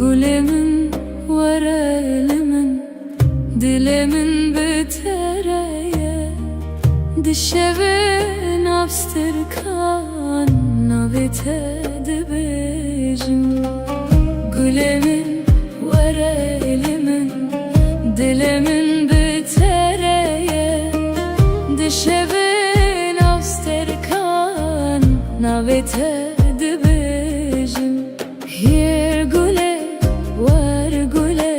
Gulemin ورا لمن دلمن بتريا دشبن abstırkan navete dibejim Gulemin ورا لمن دلمن بتريا دشبن abstırkan navete dibejim Hier gule var gule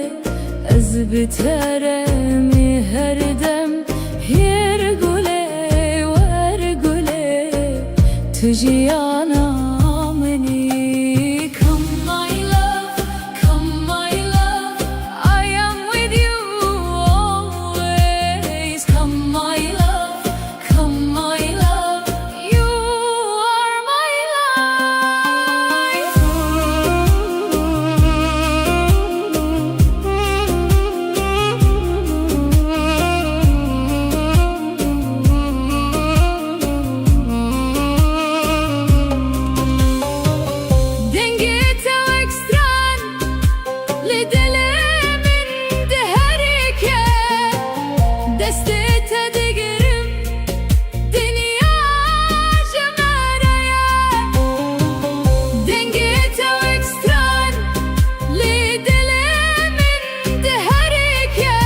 ez biteremi her dem Hier gule var gule tujiyana meni Come my love, come my love I am with you always Come my love, come my love You are my life Dengete و ekstran Lidelemin de herike Destete digerim Dünya cömereye Dengete و ekstran Lidelemin de herike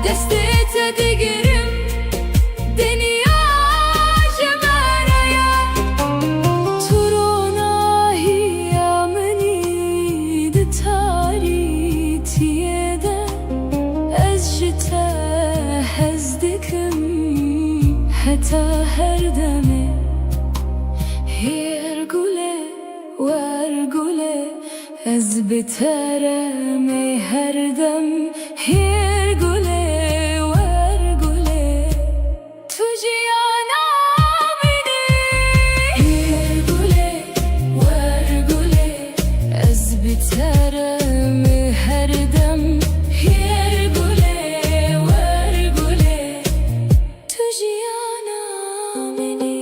Destete digerim Dünya cömereye Turona hiyameni de tarihiyede Ez jite hezdikim Heta her deme Hier gule var gule Ez biteremi her dem Hier gule var gule tujiyana beni Hier gule var gule Ez biteremi her dem Hier gule var gule tujiyana beni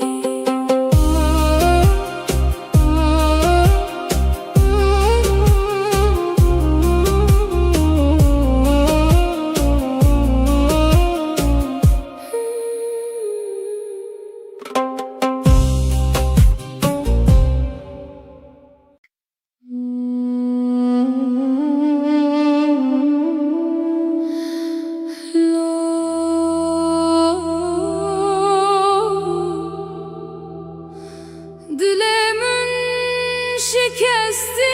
Dilemin şikesti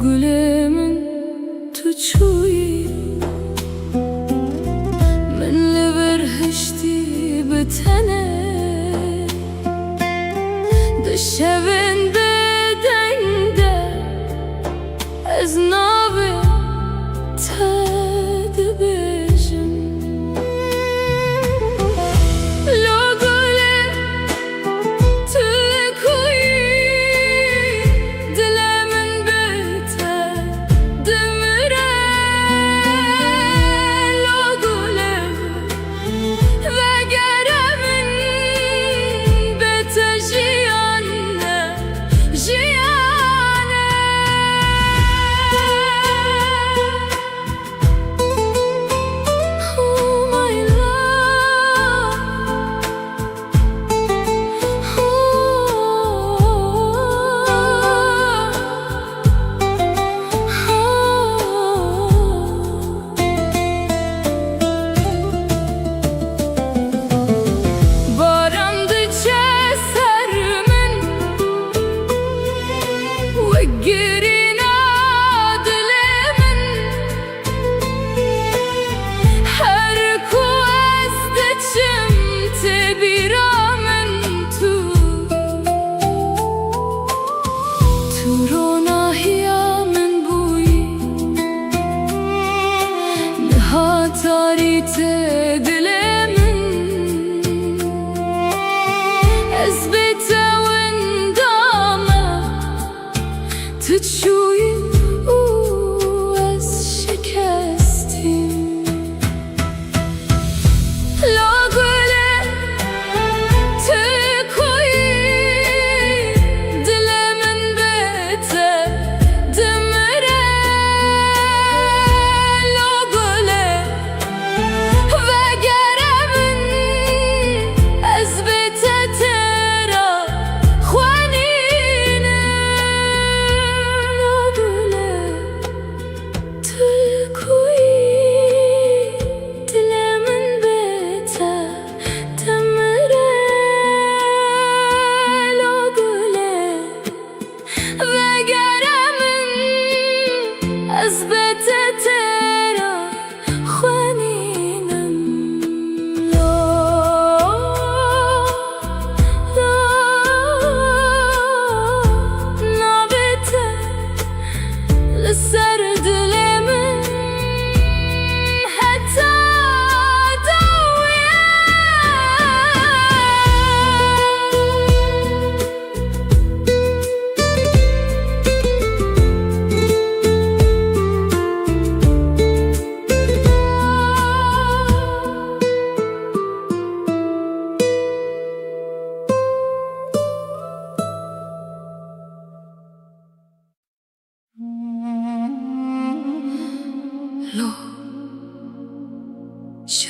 Gulemin tuçuyi من لبرهشتی بتنه دشبن بدنده از نابه تدبجم لو گله تلکوی دلمن بته دمره لو گله وگرمن بته جیانه جیانه Oh my love Barandıça sermin Vegirina dilemin Her kuazdıçım tebiramin tu Turona hiyamin buyi Nihatarite dilemin Ez bete wendame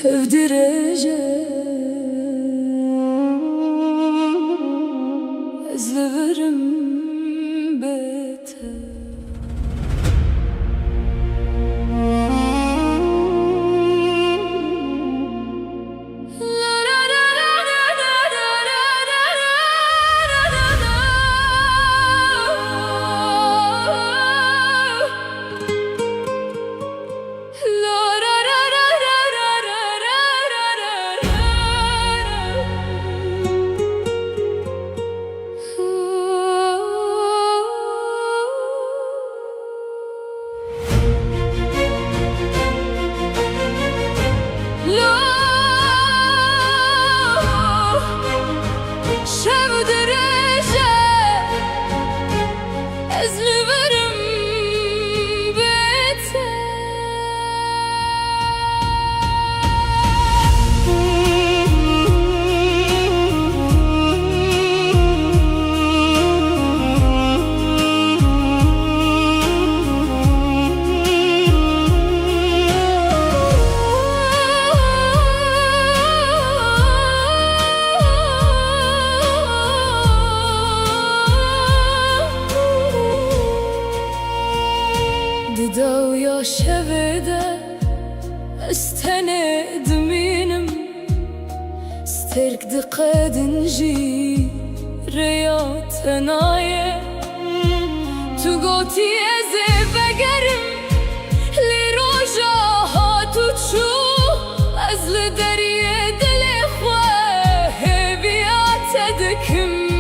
şevdireceğim ezlerim beter. دو يا شبده استند منم استرك دقاد نجي رياض نايه تقوتي ازي بقرم لروجا هاتو تشو ازل دريه دلخوه بيات دكم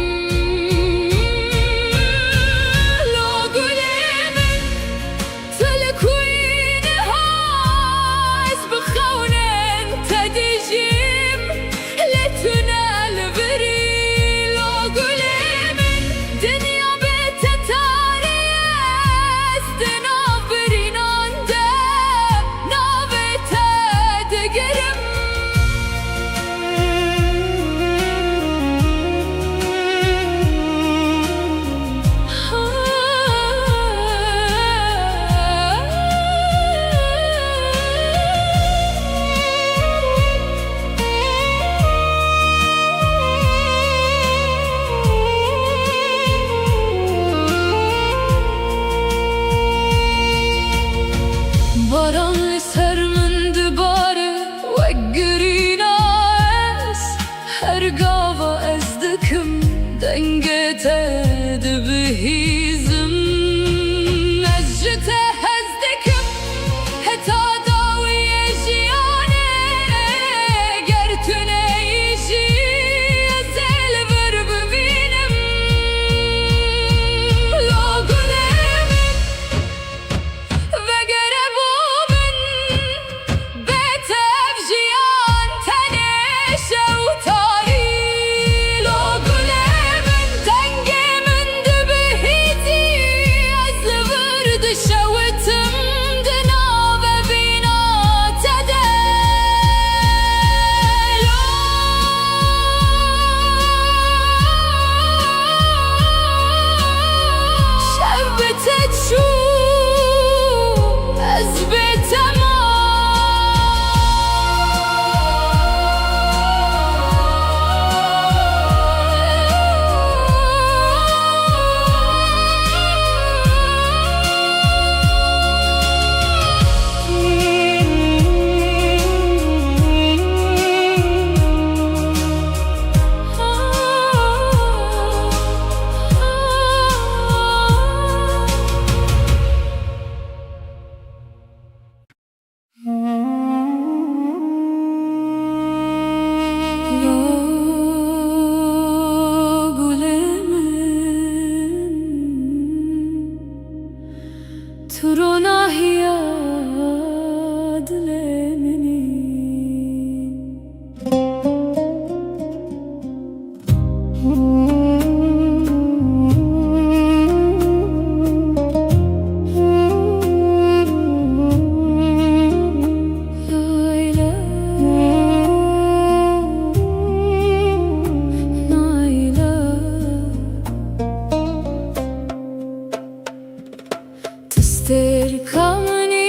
بهيزم مجته هزدكم هتا داوي جيانه قرتنا يجي زل برب بينم لا قلمن وقربو من بيتف جيان تنش وطاري لا قلمن دنقي شوتم دناب بينا تدلو شبتت شو أزبت تستركمني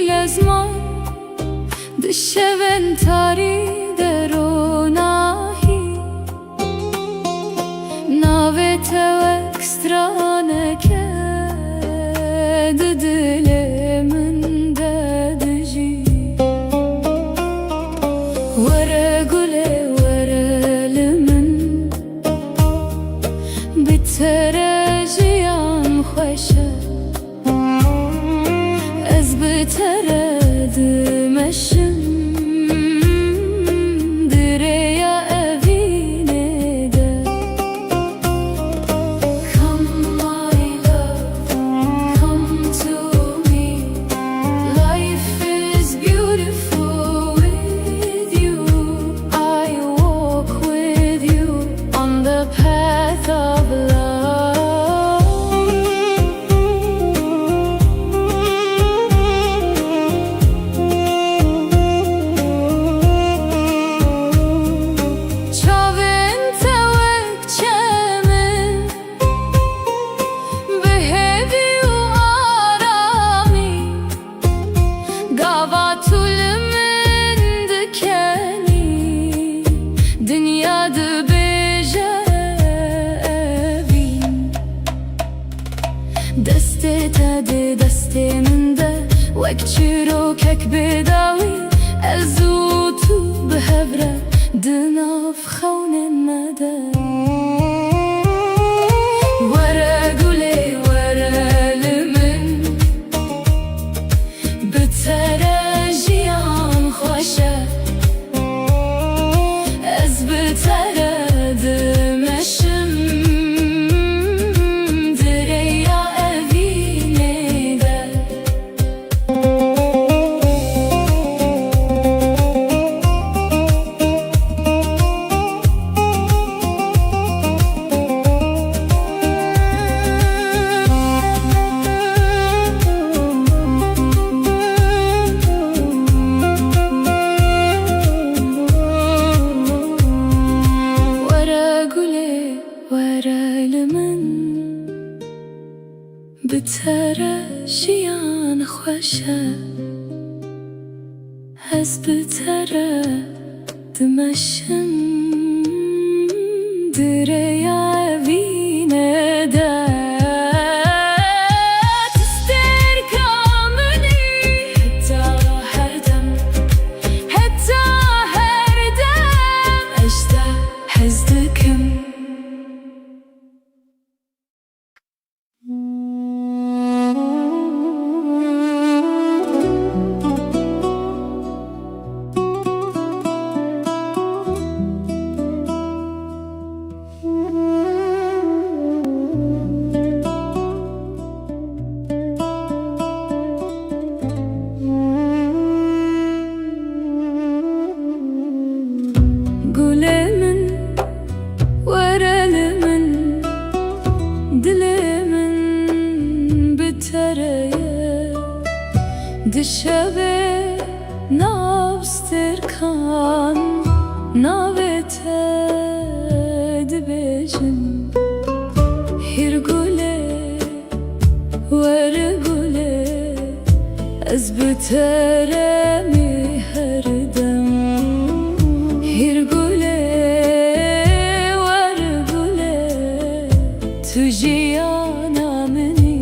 لازمان دشة Navetevek straneke dilimin dedici Vere gule verelimin bitere jiyan xoşe Ez bitere dimeşim دسته تده دسته منده وک چیروکک بداوی ازو تو بهبره دناف خونه مده وره گله وره لمن بتره جیان خوشه از بتره دمشم بتره جیان خوشه از بتره دمشم دره یا وینه ده تستر کامنی حتی هر دم اشته حزدکم Dışarı navsterkan navete dibejim Hirgule vergule ez bitere mi herdem Hirgule vergule tujiyana meni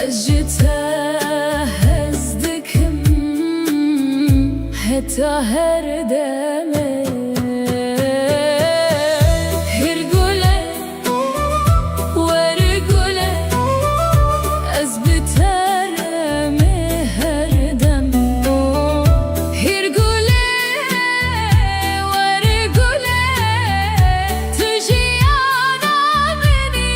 اجته هزدكم حتى هردمه هرگله ورگله از بترمه هردم هرگله ورگله تو جیانا منی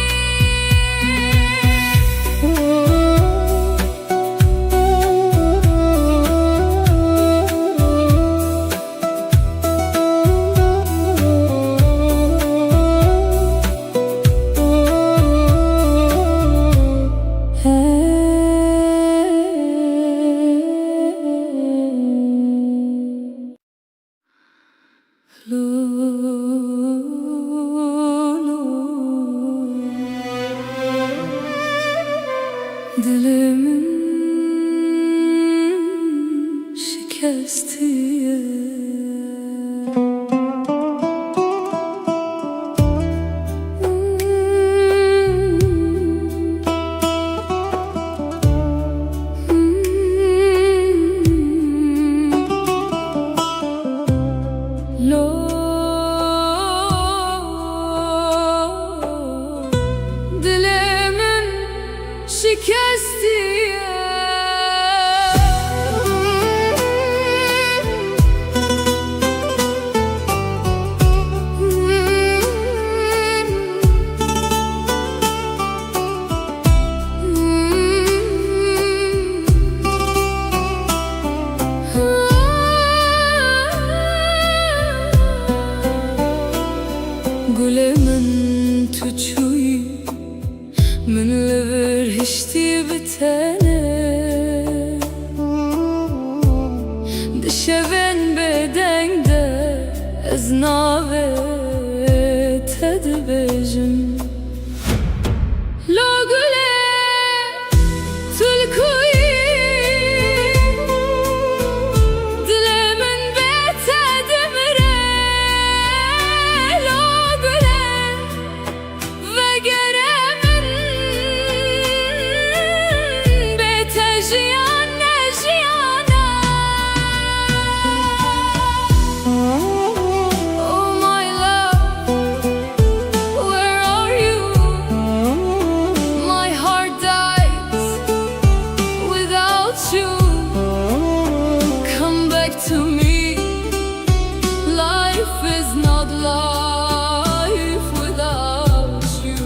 Dilimin şikestiye Dilimin şikestiye Gülemin tuçuyu من لبر هشتی بتنه دشون بدنگ ده از ناوه تد بجم لو گله تلکوی دل من بتد مره لو گله وگره To me, life is not life without you.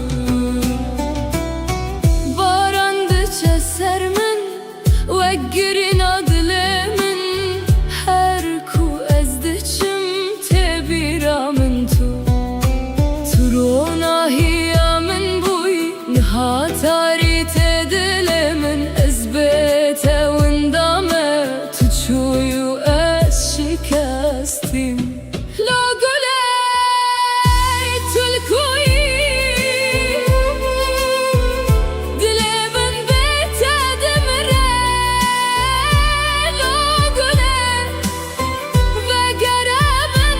Barandıça sermin ve girin adlemin her ku ezdiçim tebiramin tu turona hiyamin buy nihatari tedilemin ezbete windame tuçuyu شکستیم لا گله تلکوی دل من بتد مره لا گله وگره من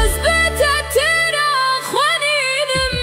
از بتد ترا خوانینم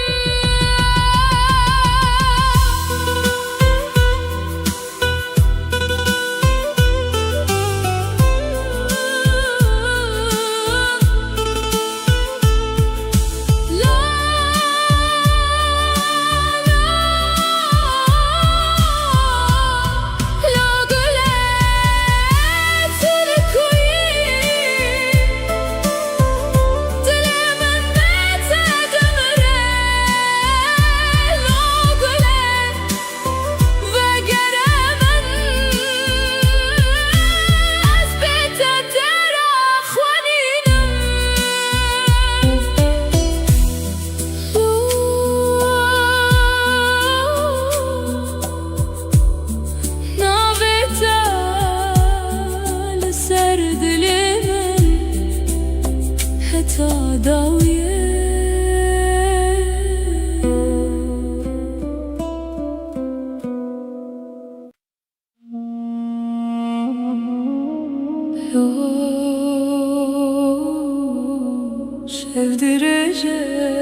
sevdireceğim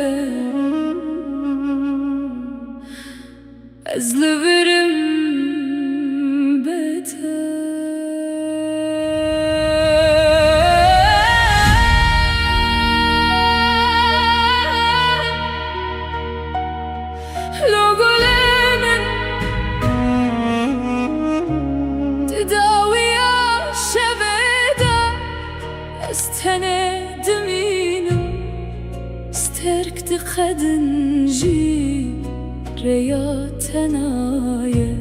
Ez li virim beter. Lo gule min tedaviya şeveda ez tenedim inim sterk di khedin jî ريا تنايا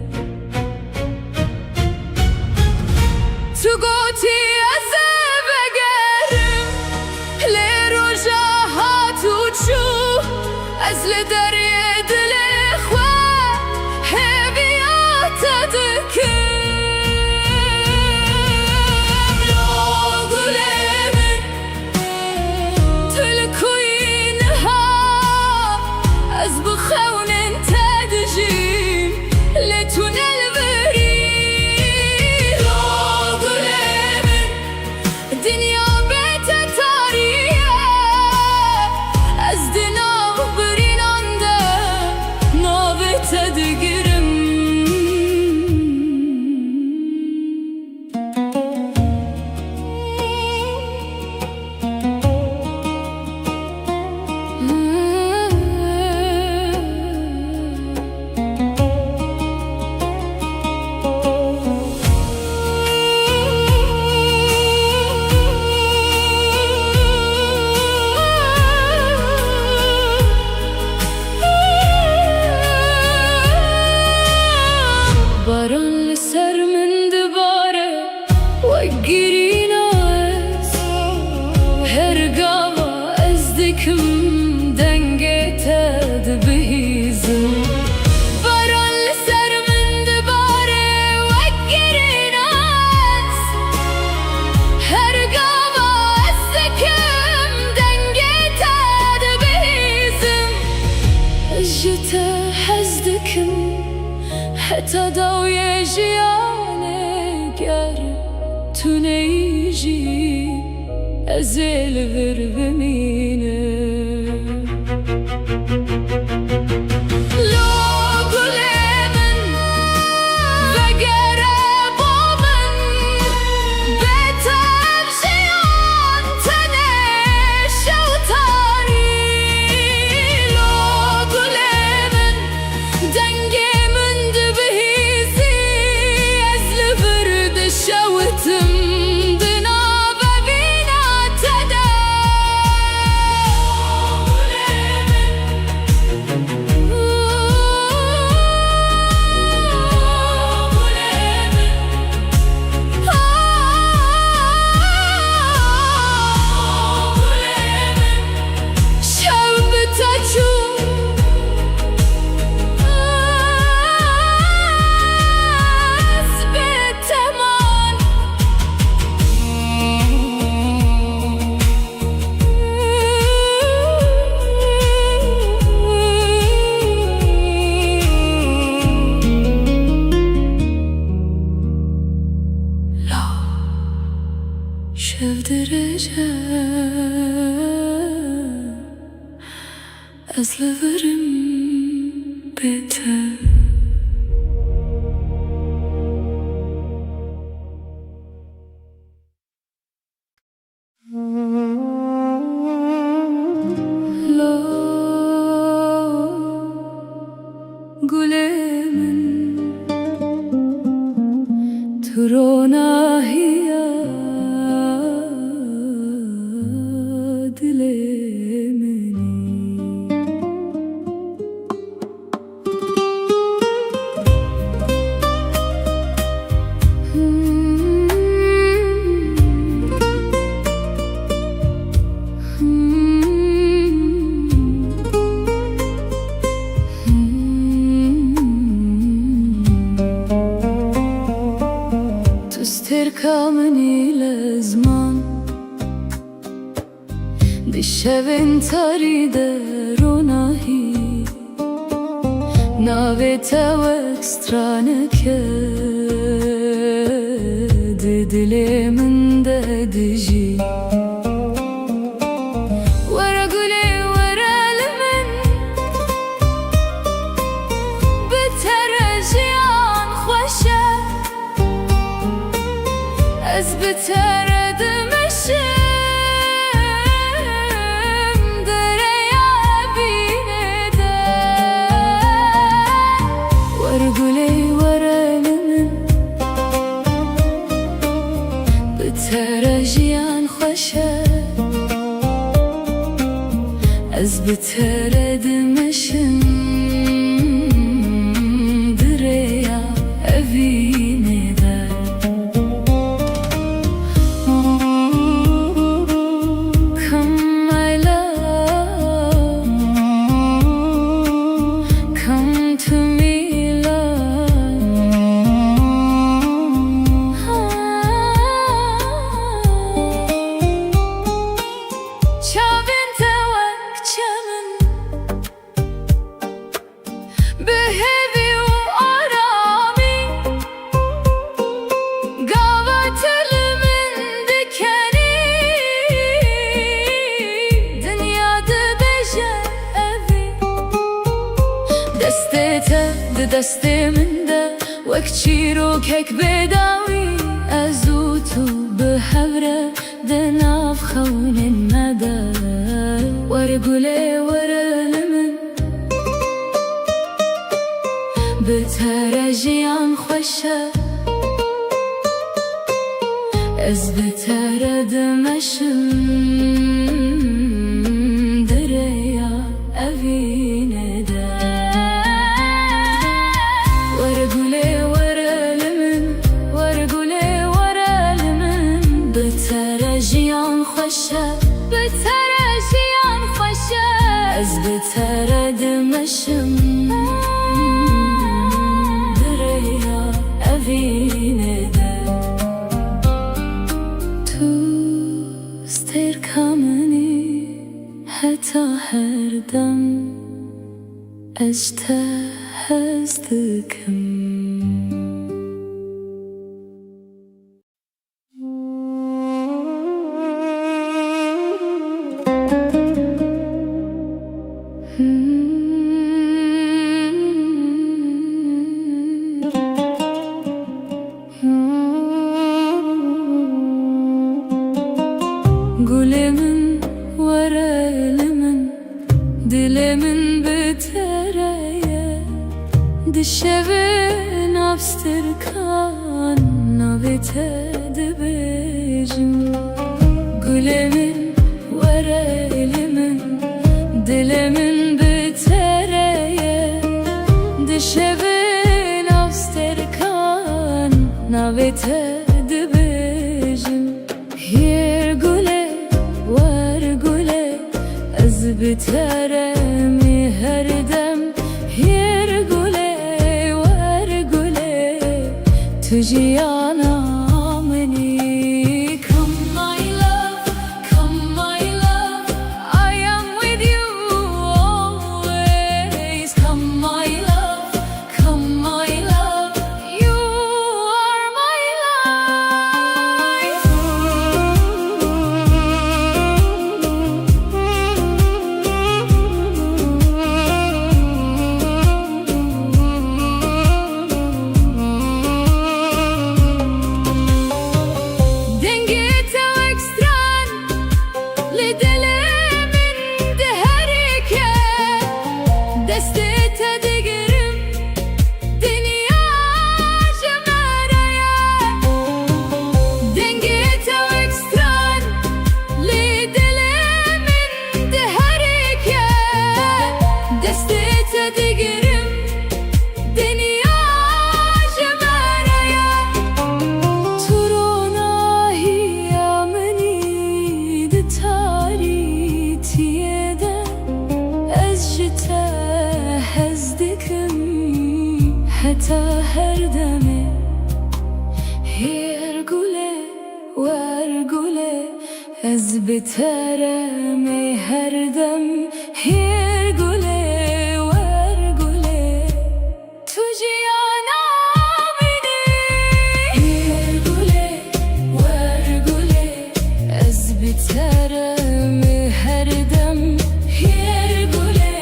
تو قوتي أزب أقرم لرجا هاتو تشو أزل دري دلخوا هبيات دكم لو قلمن تلكوينها أزبخون Baran li ser min dibare wegirîna ez her gava ez dikim dengê te dibihîzim. Baran li ser min dibare wegirîna ez her gava ez dikim dengê te dibihîzim. Ez ji te hez dikim حتى ضوي جيانك يار تنيجي أزل غرب مينه لو قلمن بقرب ومن بتر جيان تنش وطاري لو قلمن دنجي شوتم دناب بينا تدا شف درجة از لورم بهتر. لو گلمن ترونا هيا تركمني لزمان بشوين تريد روناهي ناويتا وكسترانك دلي من دجي ورا قولي ورا لمن بتا بتردم dereye binede Varguley varalimin بترجيان خوشه از بتردمشم دریا evine Come my love, come to me love Çavin tevak çemin Behevi u arami Gavat elimin dikeni Dünyada beje evi Destete de desteminde Vek çiro kek bedavi Azutu behevre دناف خون المدى ورقلي ورلمن بترجيان خوشه از بترد مشم دريا أفينه ده ورقلي ورلمن ورقلي ورلمن بترجيان خوشه بترجيان خوشه از بترد مشم دريا أفينه ده تو استركمني حتى هردم اجتهزتكم Gülümün varelimin Dilimin bitereye Dişevin abstirkan Navitedi bejim Gülümün varelimin Dilimin bitereye Dişevin abstirkan Navitedi bejim Yer güle var güle Az biteremi her dem Yer güle var güle Tüciyana meni Come my love, come my love I am with you always Come my love, come my love You are my life Dengete ekstran Lidelemin deherike Destete digerim Dünya cemereye Dengete ekstran Lidelemin deherike Destete digerim Dünya cemereye Turona hiyameni de tarihiyede Ezjite hezdikim Hatta her deme Her güle var güle Ez biteremi her dem Her güle var güle Tüciyana beni Her güle var güle Ez biteremi her dem Her güle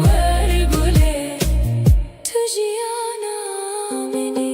var güle Tüciyana beni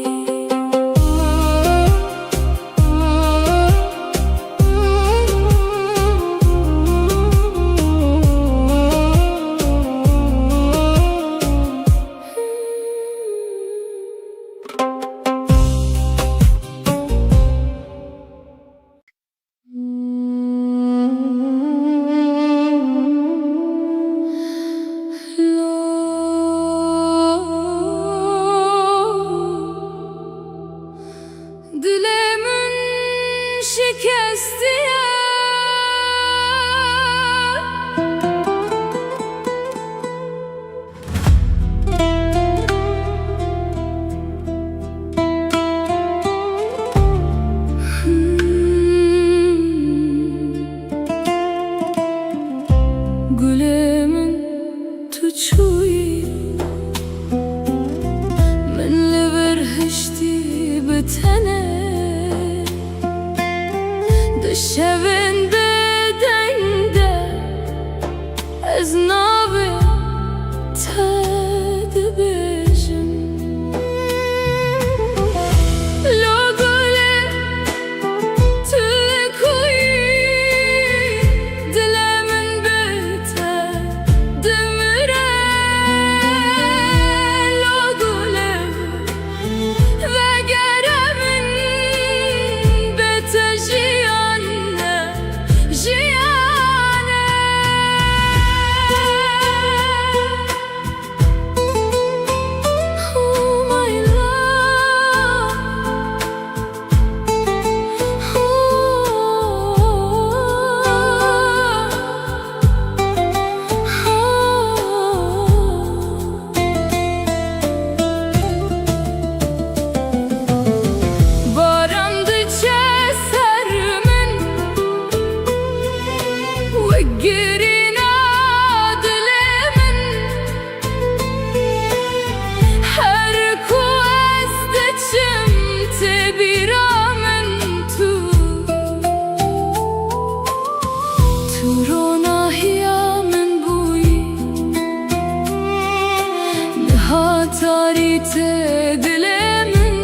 تاری تدلمن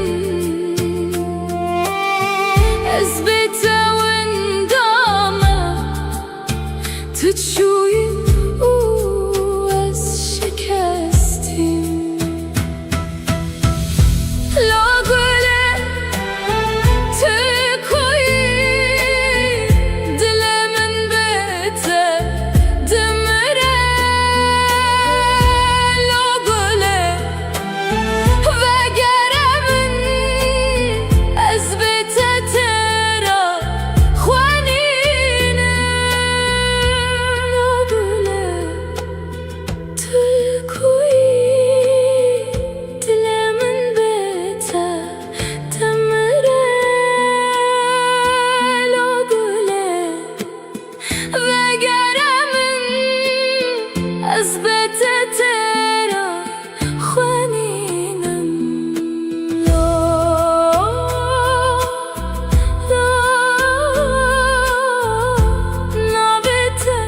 أثبت وندامة تتشوي وأز شكستي لا قولي تكوي دلمن بيته دمره لا قولي وقربن أثبت ترى خوانينا لا قولي تكوي دلمن بيته دمره لا قولي وقربن أثبت ترى خوانينا لا نابته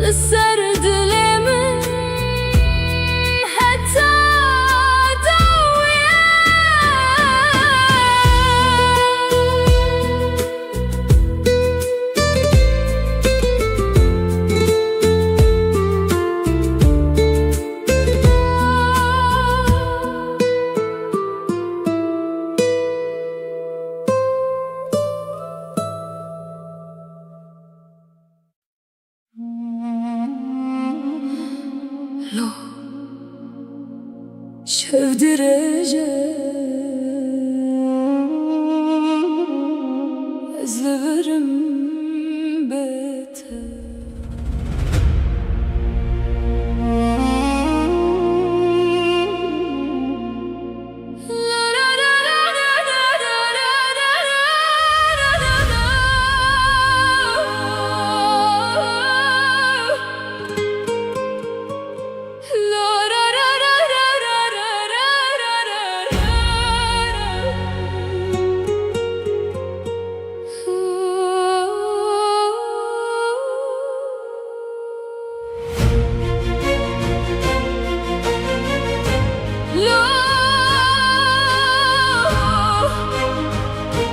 لسر دلمن حتى دوية لو شاف درجة أزلفرم بيته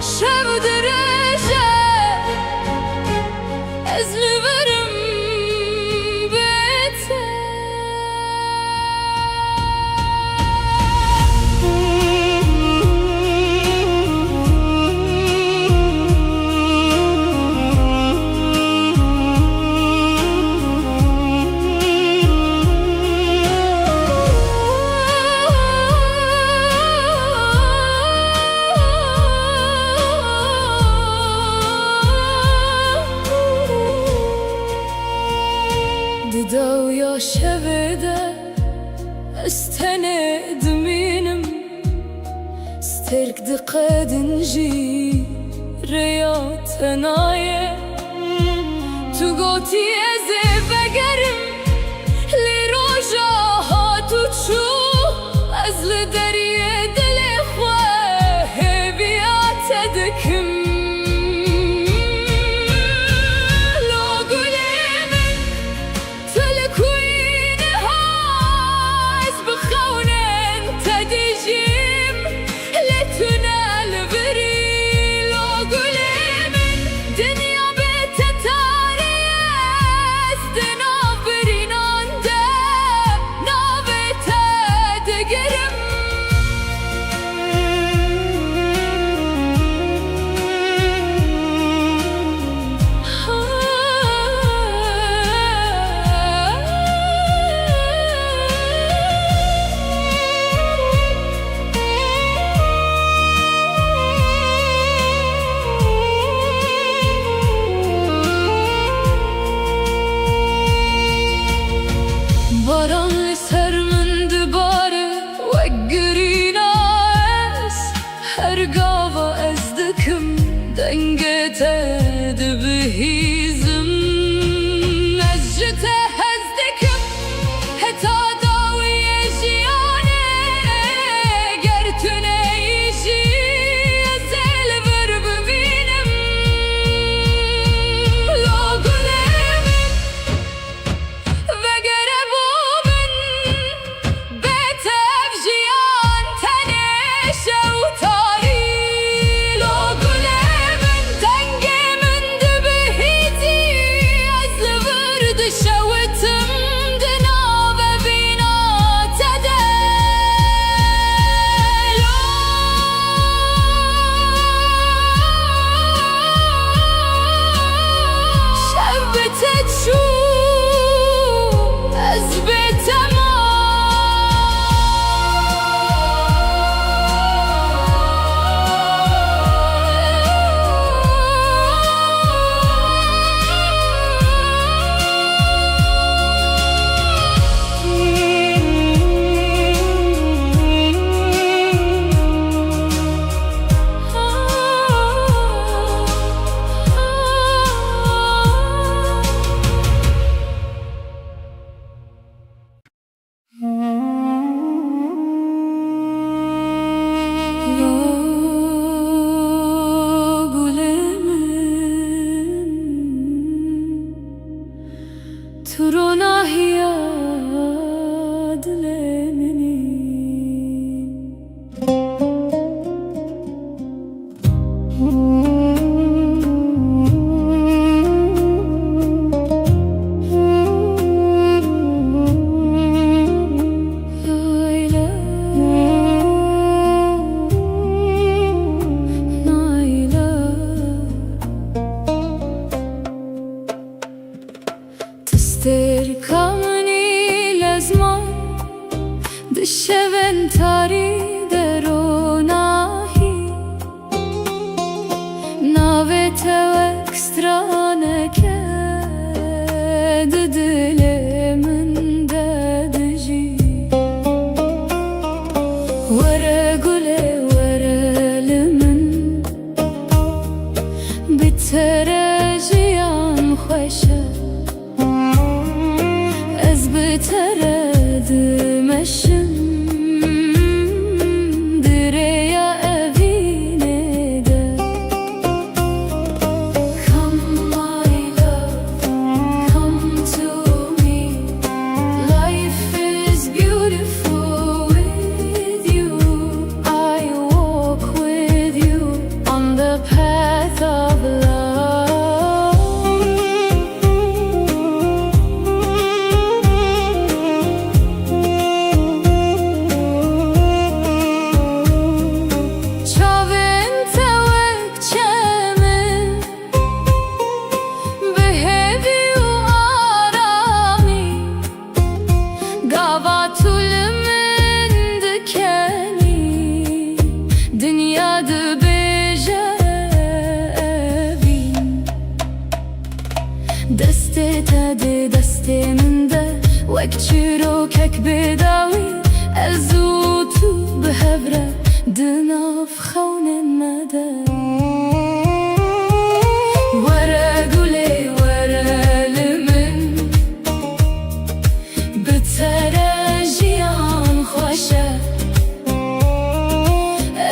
شاف درجة أزلفرم بيته ددا ويا شبده استند مينم سترك دقاد نجي رياض ثنايا تقوتي ازي بقرم لروجا هاتو تشو ازل دريه دلخواه هبيات دكم قرم Dışeventari deronahi Navete ekstraneke Dilimin dedici Vere gule verelimin Bitereciyan hoşe Ez biteredim eşim Direya evine de Come my love, come to me Life is beautiful with you I walk with you on the path of love Dünyada bejevin Deste tedi desteminde Vek çirokek bedawi Ezutu behevre Dınaf khawnen mede Vere gule verelimin Bitere jiyan hoşe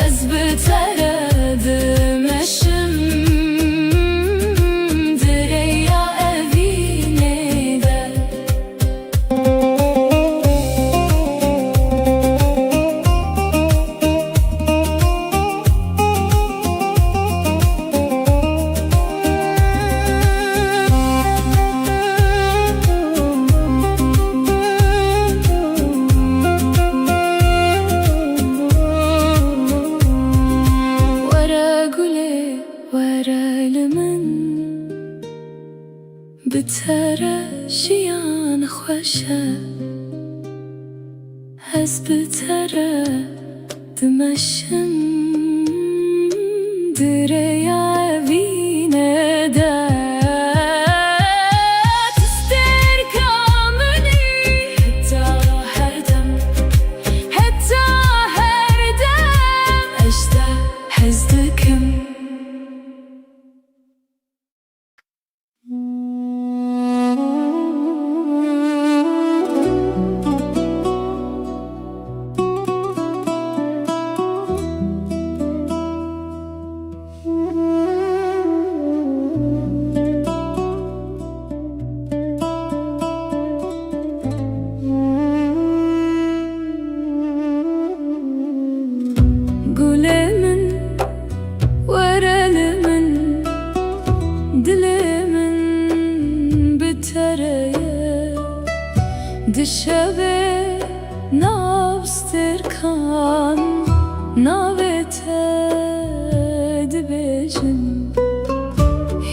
Ez biteredim eşim Direya evine de Bitere jiyan hoşe Ez biteredim eşim Direya evine de Tister kamuni Hetta her dem Hetta her dem Eşte hezdikim Gülemin, verelimin, dilimin bitereye Dişeve navstirkan, navete dibejin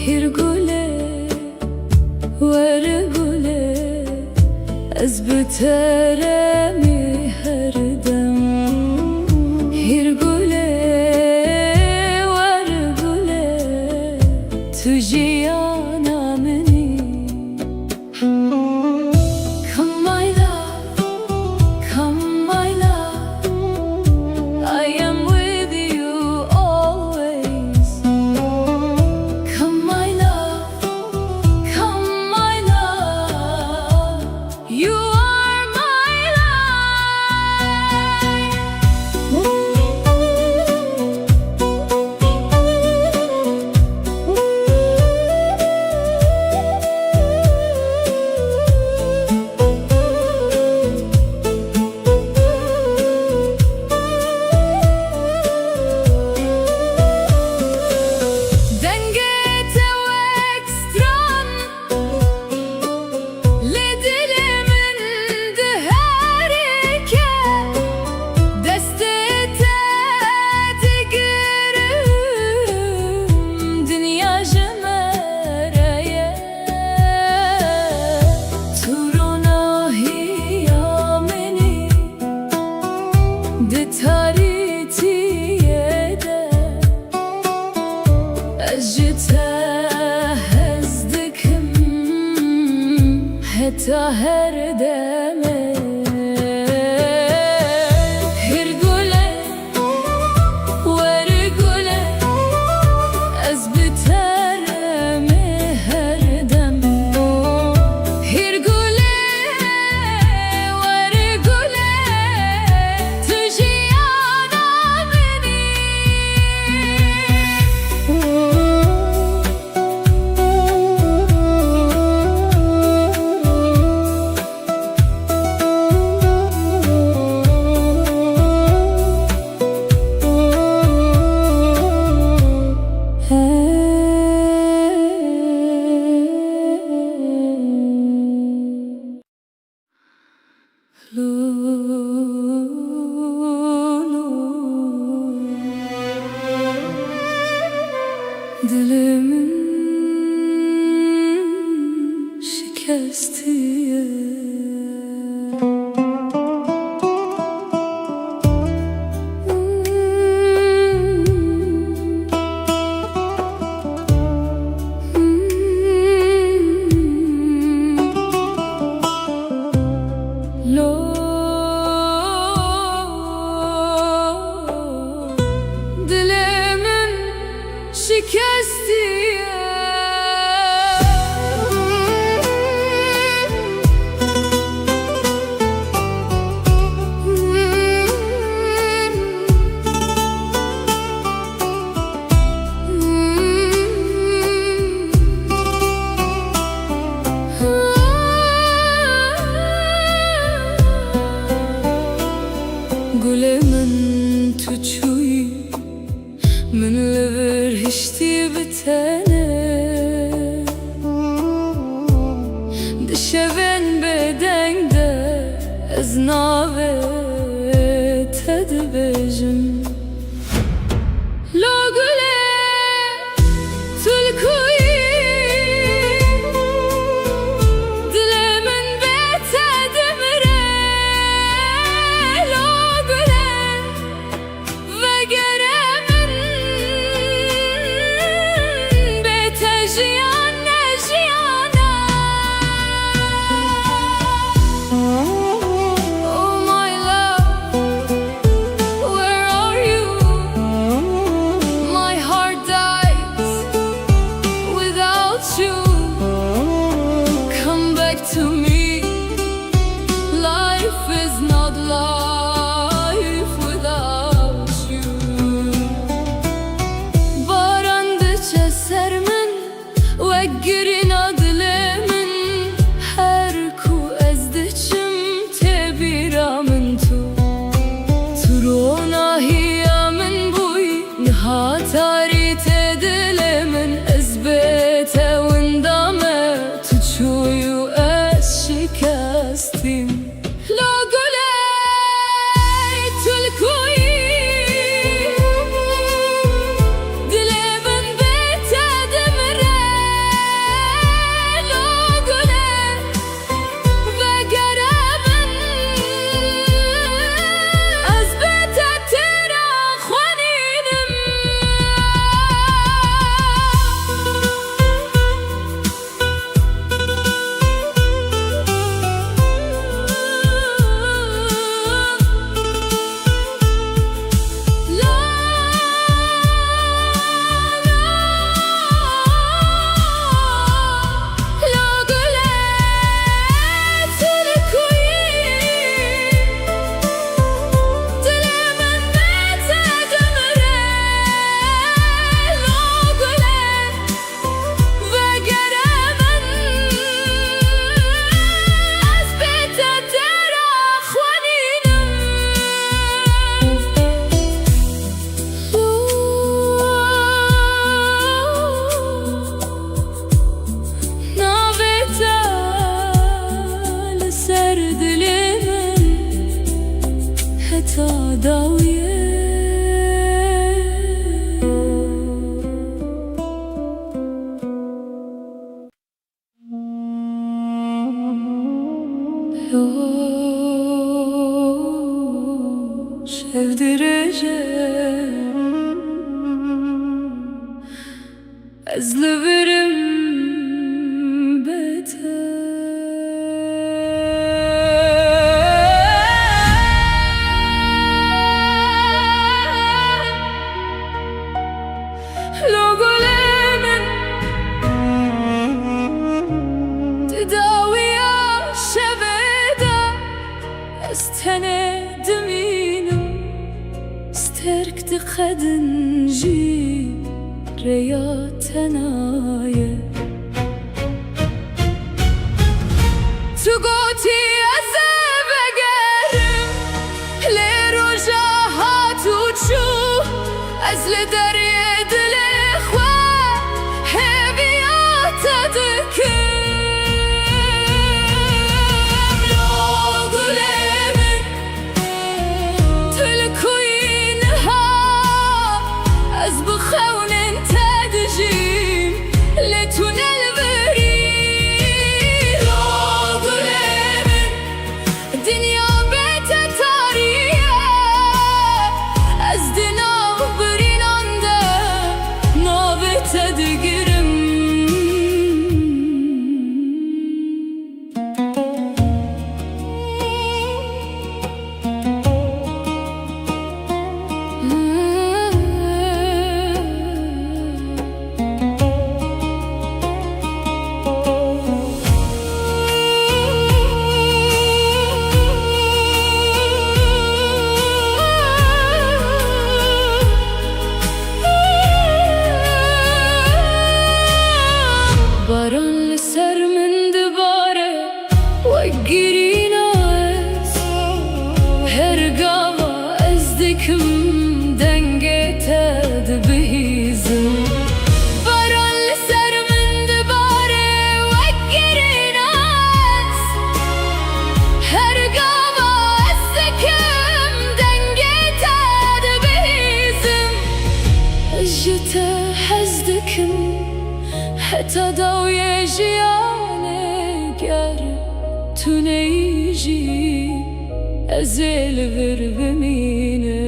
Hir gule, ver gule, ez biteremi her dem Hir gule, ver gule, tu jiyana meni Come my love, come my love I am with you always Come my love, come my love You are my di taritiye أجتها هزدكم حتى هردمه هرقله ورقله أزبترمي هردم هرقله ورقله تجي أنا مني Dilimin şikestiye Dilimin şikestiye Gulemin tuçuy من لبر هشتي بتانه دشبن بدنگ ده از ناوه تدبجم لو گله تلکوی دل من بتدمره لو گله وگره To me, life is not life without you. Barandıça sermin وقرين adlimin her ku ezdiçim tebira min tu turona hiya min buy nihatari tedilimin ezbete windame tuçuyu شکستیم لا گله تلکویی دل من بتدمره لا گله وگره من از بتتر خوانیدم داویه şevdireceğim ezleverim استند مینم استرك تخدن جي رياتناي تقوتي أزبقرم لرجاهات وتشوف أزل دريد الإخوة هبيات تذكر باران لسر من دباره وقري ناس هرقاوة ازدكم دنقيتاد بهيزم باران لسر من دباره وقري ناس هرقاوة ازدكم دنقيتاد بهيزم اجتا حزدكم حتى دو يجيانك يارب تنيجي أزيل غرب مينه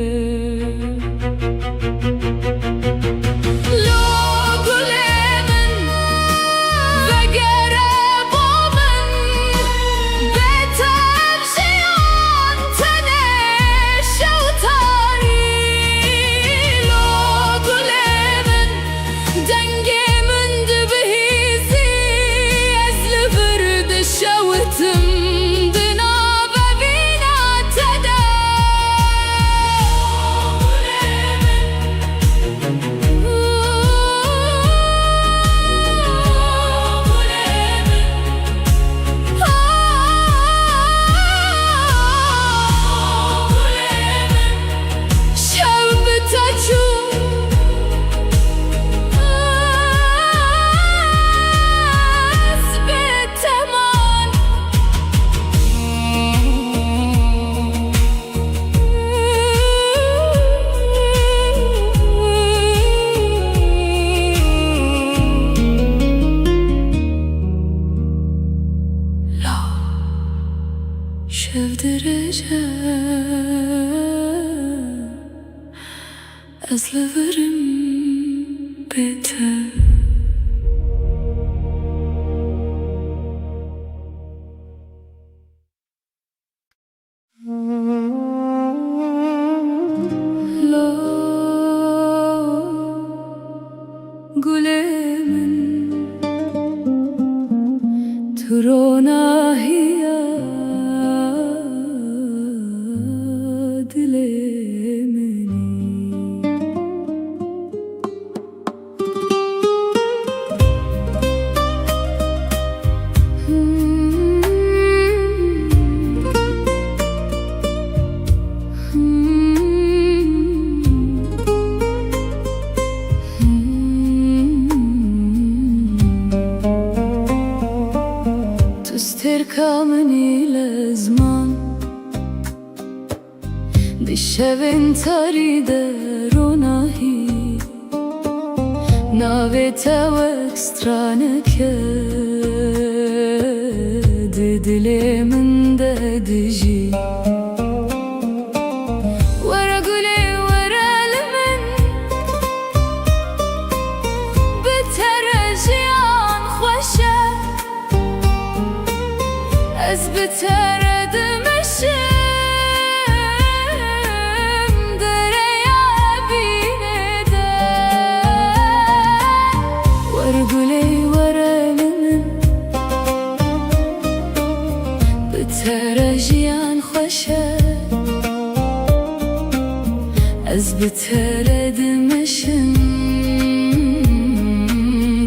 şevdireceğim ezleverim beter Gülemin turona hiya dilemini تستركمني لازمان دشوين تاريد روناهي ناويتا واكسترانك ددلي من ددجي بتردم derya binede Varguley varalimin بترجيان خوشه از بتردمشم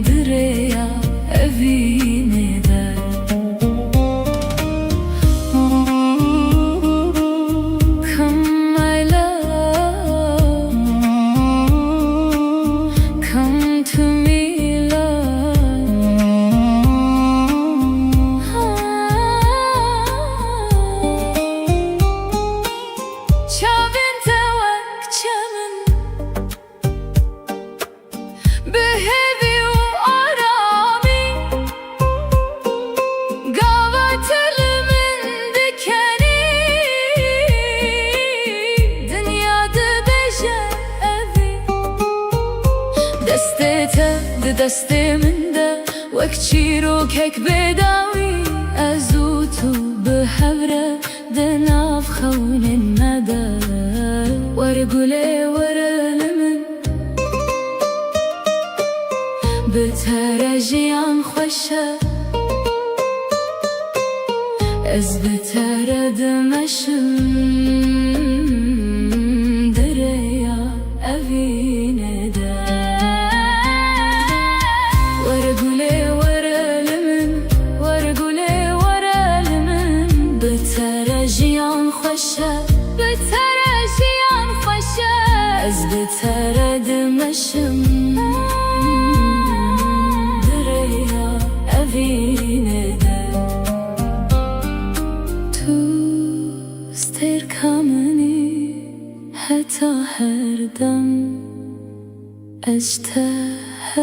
دریا evine دستمنده وكتشيرو كيك بداوي أزوتو بحبرة دناف خون الندى ورقولي ورلمن بترجيان خوشة از بترد مشم دريا أفينه بترجيان خوشه از بترد مشم دریا evine de تو ستر kameni hatta her dem اجتهزتكم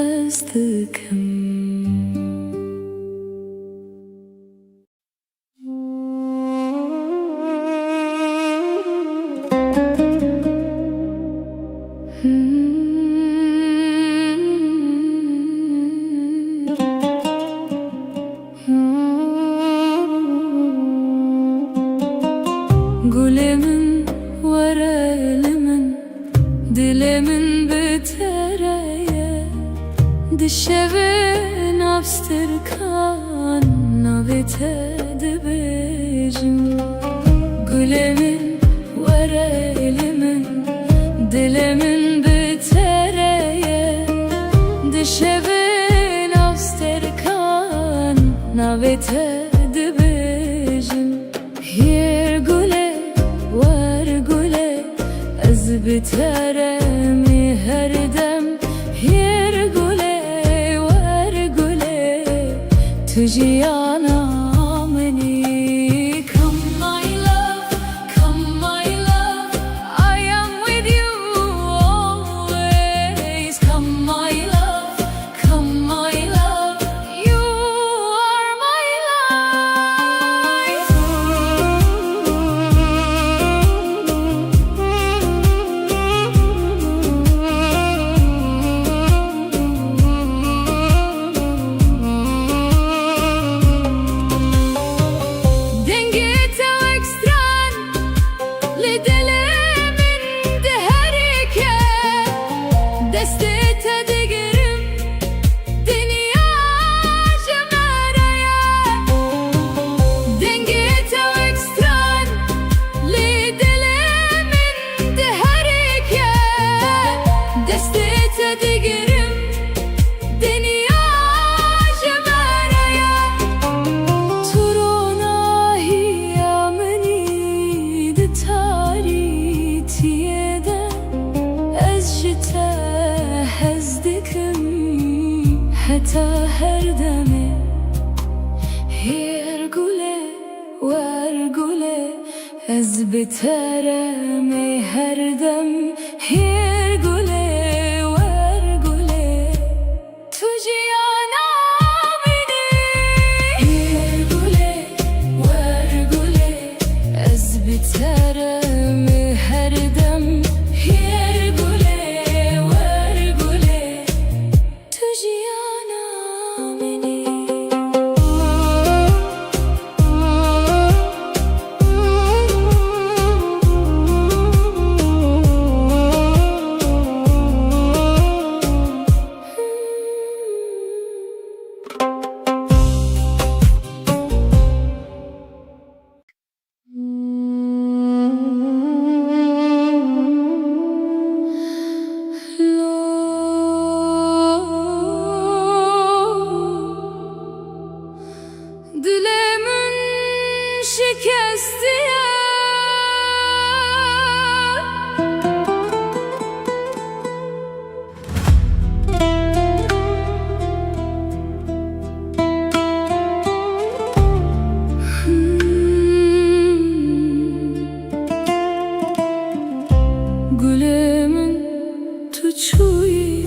Gülümün varelimin dilimin bitereye dişevin abstırkan navite dibecim Gülümün varelimin dilimin bitereye dişevin abstırkan navite dibecim Yer güle var güle az biteremi her dem Yer güle var güle tüciyana meni Come my love, come my love I am with you always Come my love, come my love You are my life حتى هردمي هيرقولي وارقولي از بترمي هردم هيرقولي وارقولي تجيانا مني هيرقولي وارقولي از بترمي هردم هيرقولي وارقولي تجيانا مني قلمن تشوي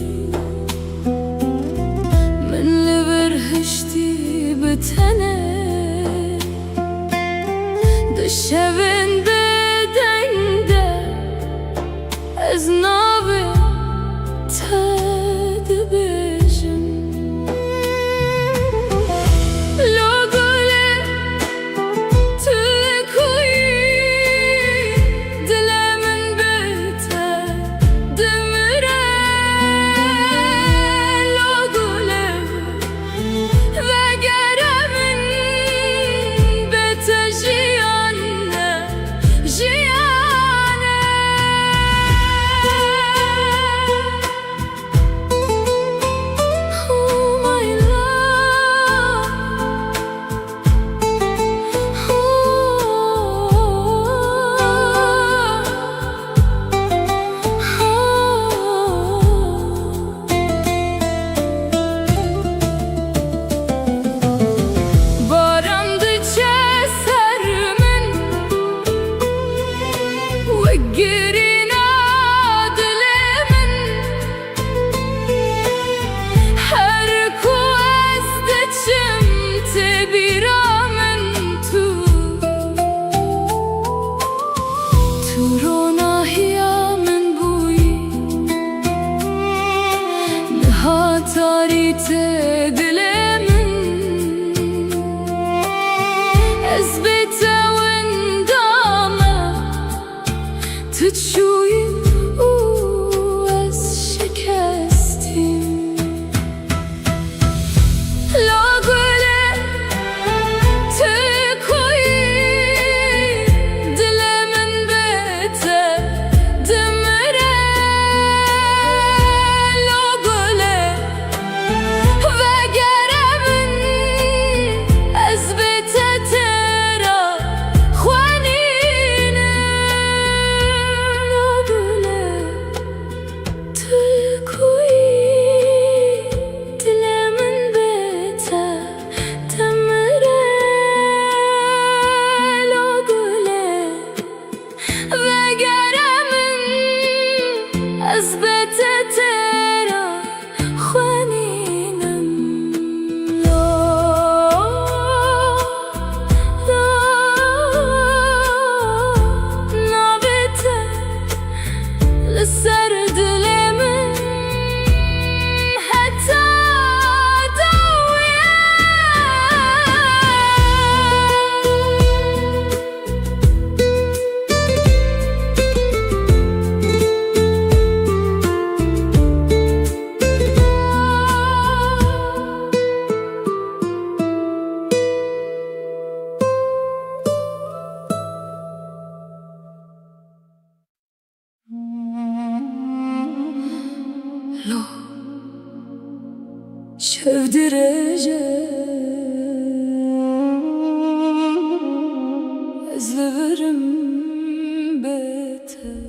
من لبرهشتي بتنه دشبن بدنده از نابه تدبجم لو قوله تلكوي دل من بته دمره لو قوله وگره من بته جیانه جیانه تاريته دلمن اثبته وندامه تشوي واس شكستم لو قوله تكوي دلمن بته دمره لو قوله شوف درجة أزلفرم بيته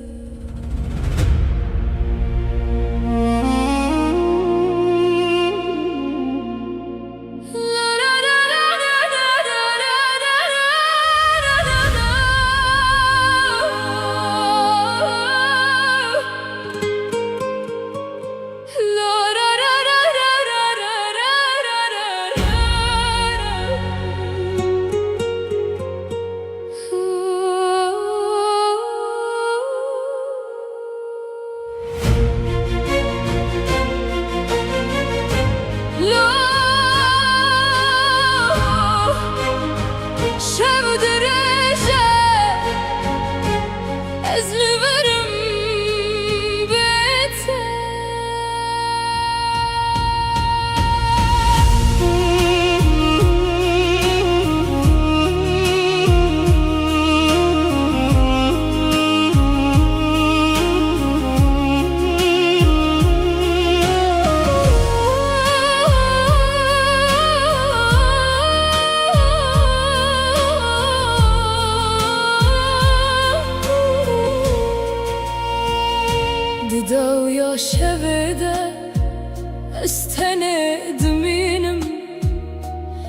شبده استند منم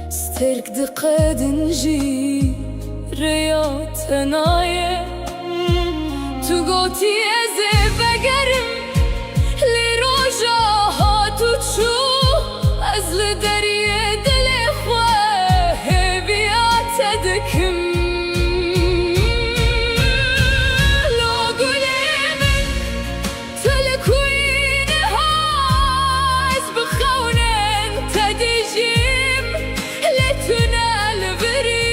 سترك دقاد نجي رياض نايه تو گوتی از بگرم لی روژا ها تو چو از لدریه دل خواه بیات دکم لو گلی من تلکوین هاز بخونن تدیجیم لتونه البری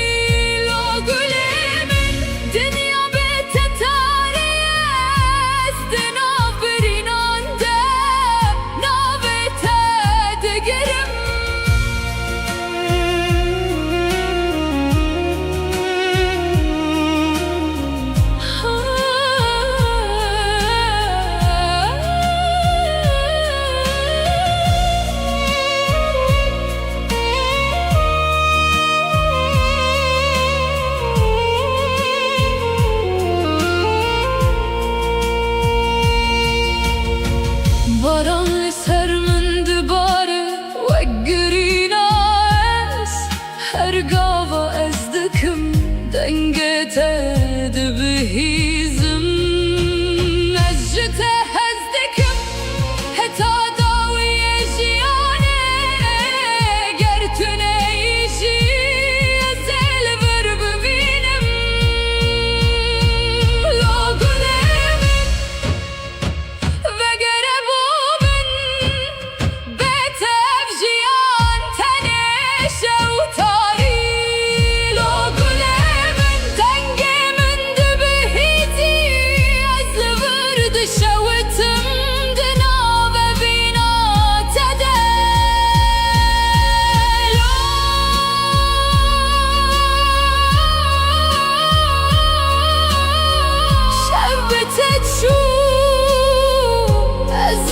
لو گلی من دنیا بتتاری است نابرینانده نابت دگرم باران سر من دباره و گرینا است هر گاوا از دکم دنگت دبهیزم از جته از دکم حتا داوی جیانه گر تو نیشی از البر ببینم لو گلم وگر بومن بتف جیان تنش و تاری لو گلم دنگ من دبهیزی از ورد شوتم دنا و بینا تده شب تشو از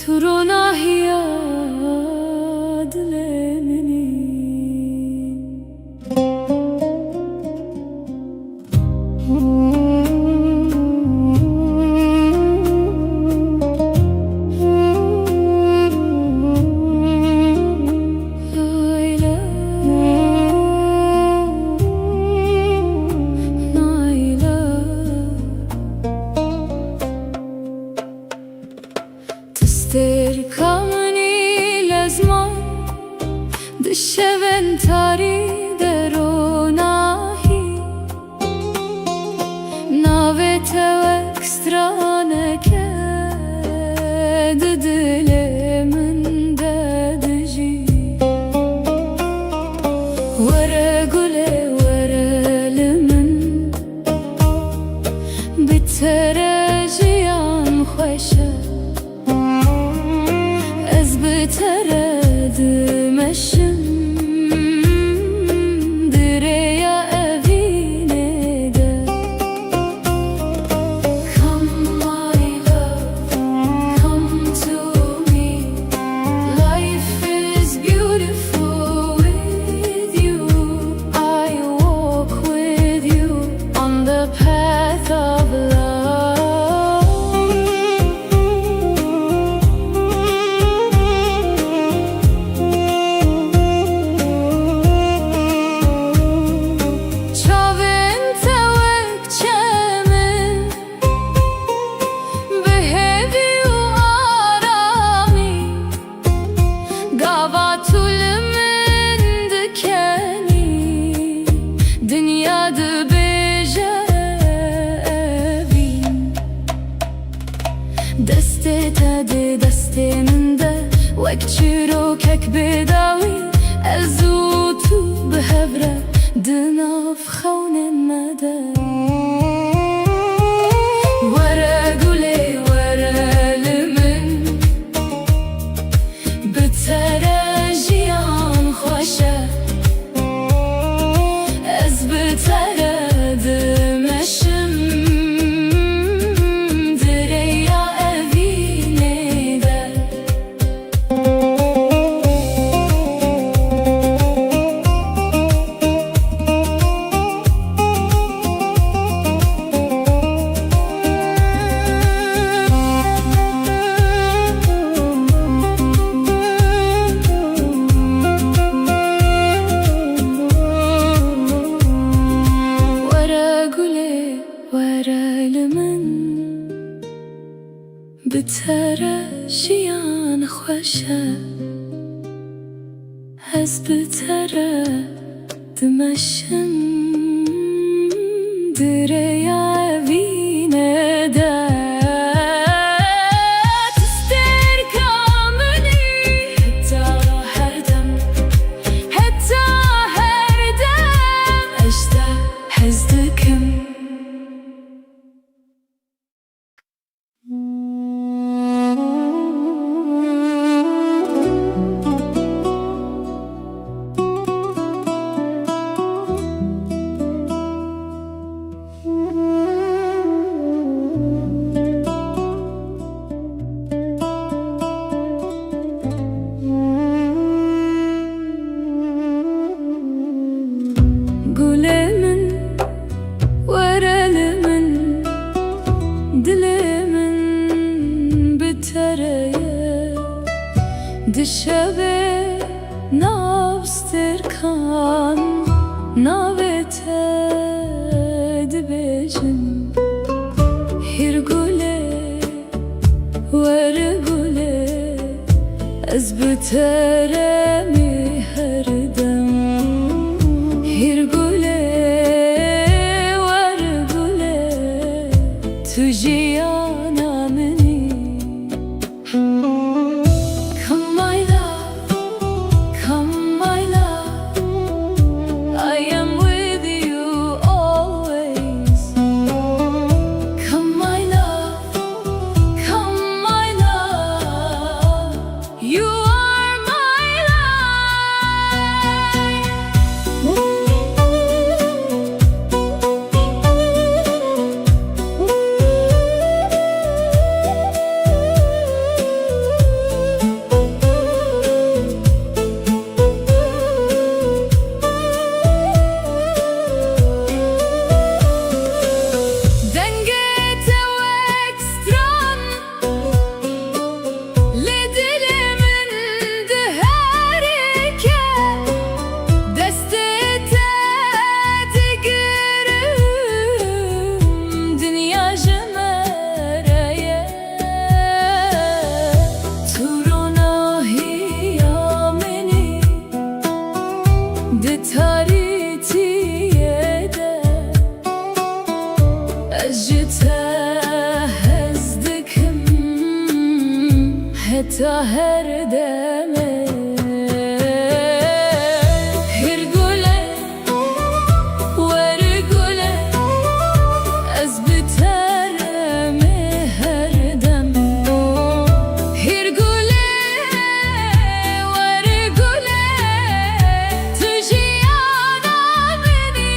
تو رو نهیاد لمنی تستركمني لازمان دشبن تاري دروناهي ناوت وكسترانك ددل من ددجي ورا قولي ورا لمن بتراجيان خوشه ترد مشم دريا أبيني ده Come my love, come to me. Life is beautiful with you. I walk with you on the path of love. دسته من ده وک چیروکک بداوی ازو تو بهبره دناف خون مده ورا گوله ورا خوشه از بتره دمشم دریا وینه ده تستر کامنی حتی هر دم اشته حزدکم دشبه نابستر کان ناوته دبیجن هر گله ور گله از بتره می هر دم هر گله ور گله تو جیانا منی حتى هر دمه هر گله ور گله از بتره هر دم هر گله ور گله تو جیانا منی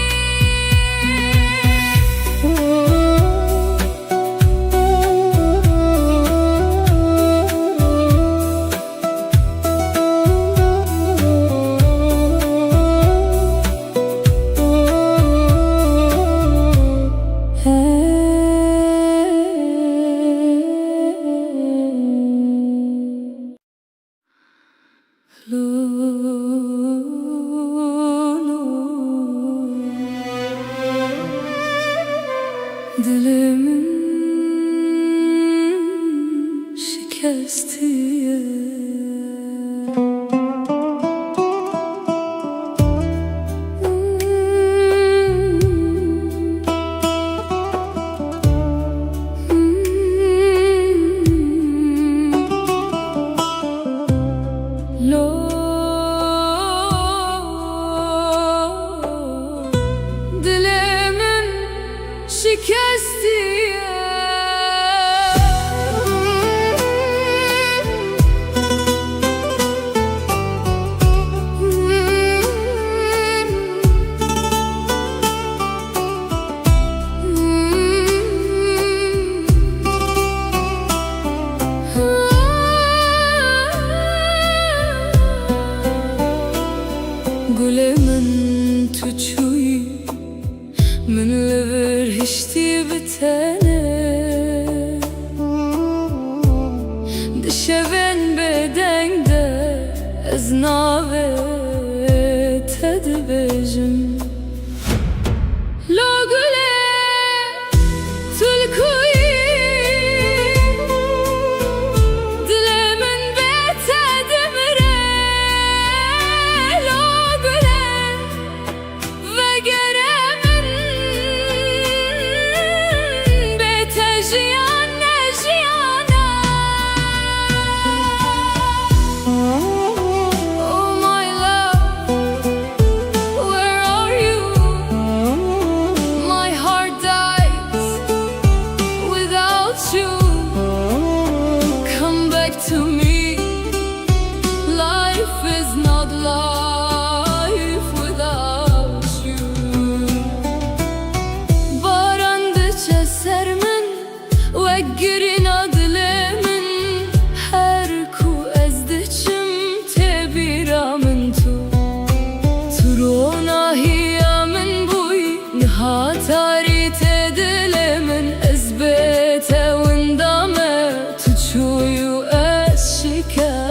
Dilimin şikestiye Dilimin şikestiye Gülemin tuçuy من لبر هشتي بتانه دشبن بدن ده از ناوه تدبجم لو گله تلکوی دل من به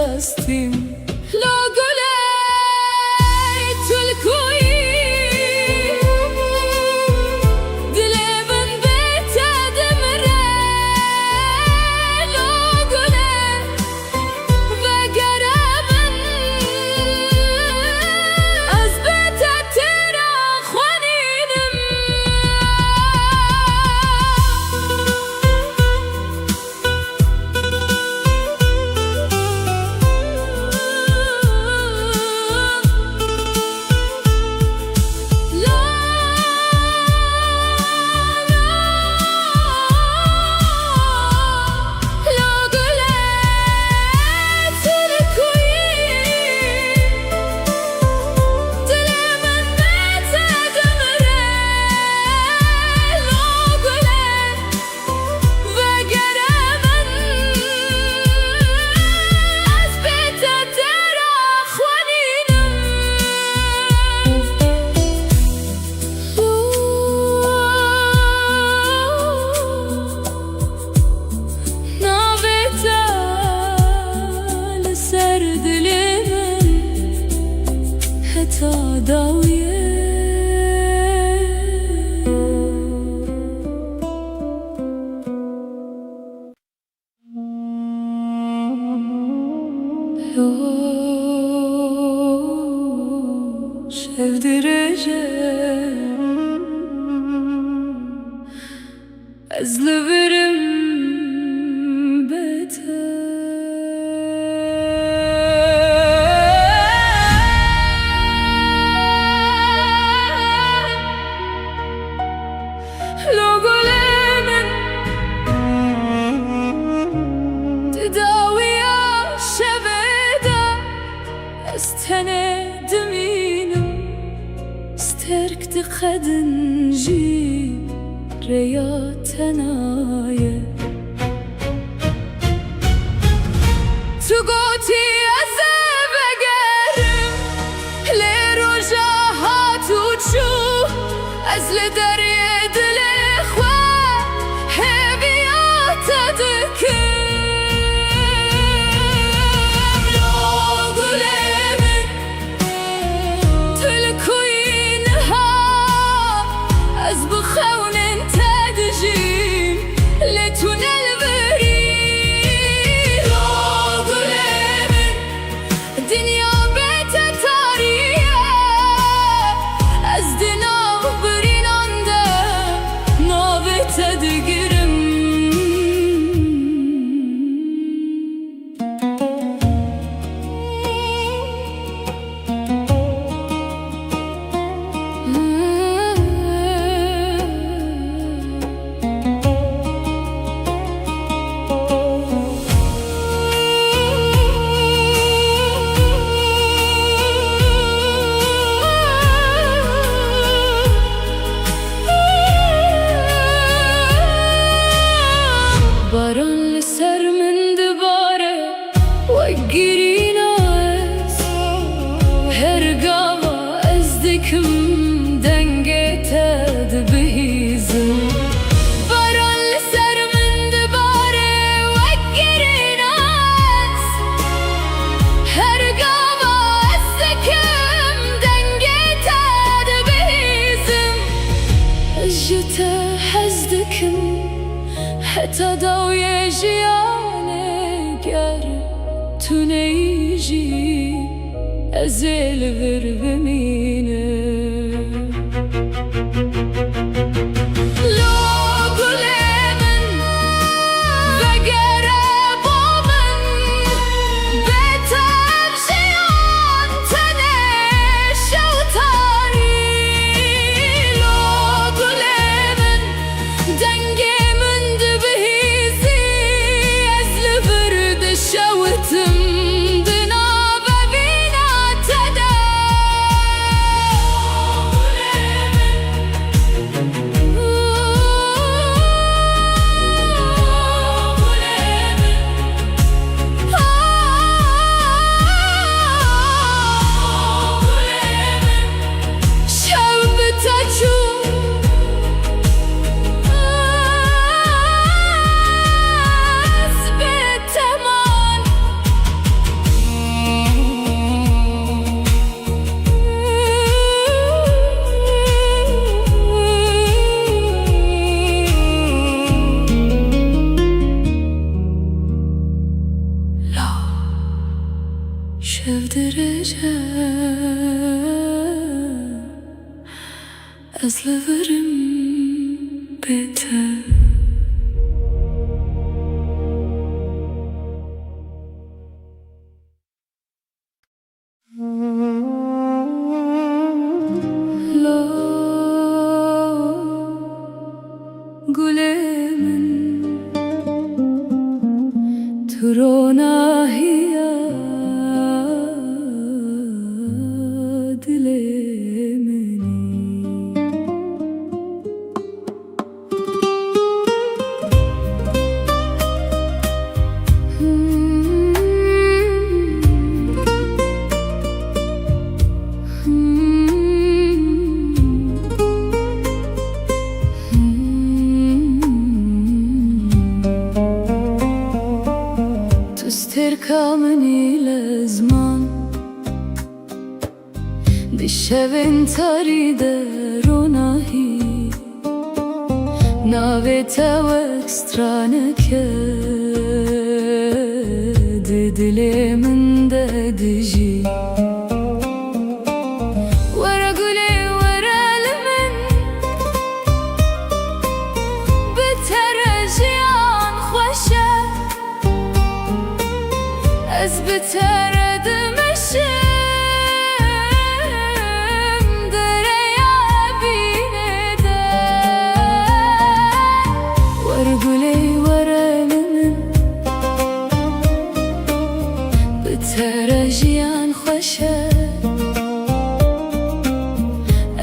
شستیم لا گله تلکویی دل من بهته دمره لا گله وگره من از بهته ترا خوانینم Ezleverim beter Lo golemin Tedaviya şeveda Estene deminim Sterk de khadinji Reya tenaye Tu goti az begerim Le roja hatu çu Az le derye dile khwa Heviyat dikim Lo gulemin Tülkuyin ha Az bkhawne حتى ضوي جياني گر تو نیجی ازل ور بمینه Şevdireceğim ezlerim biter. Gülemin turona hiya dilemini تستركمني لزمان بشوين تريد روناهي ناويتا وكسترانك ددلي من ددجي Ez biteredim eşim dereye binede Varguley varelimin biterejiyan xoşe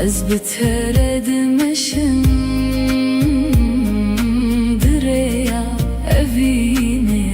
Ez biteredim eşim dereye evinede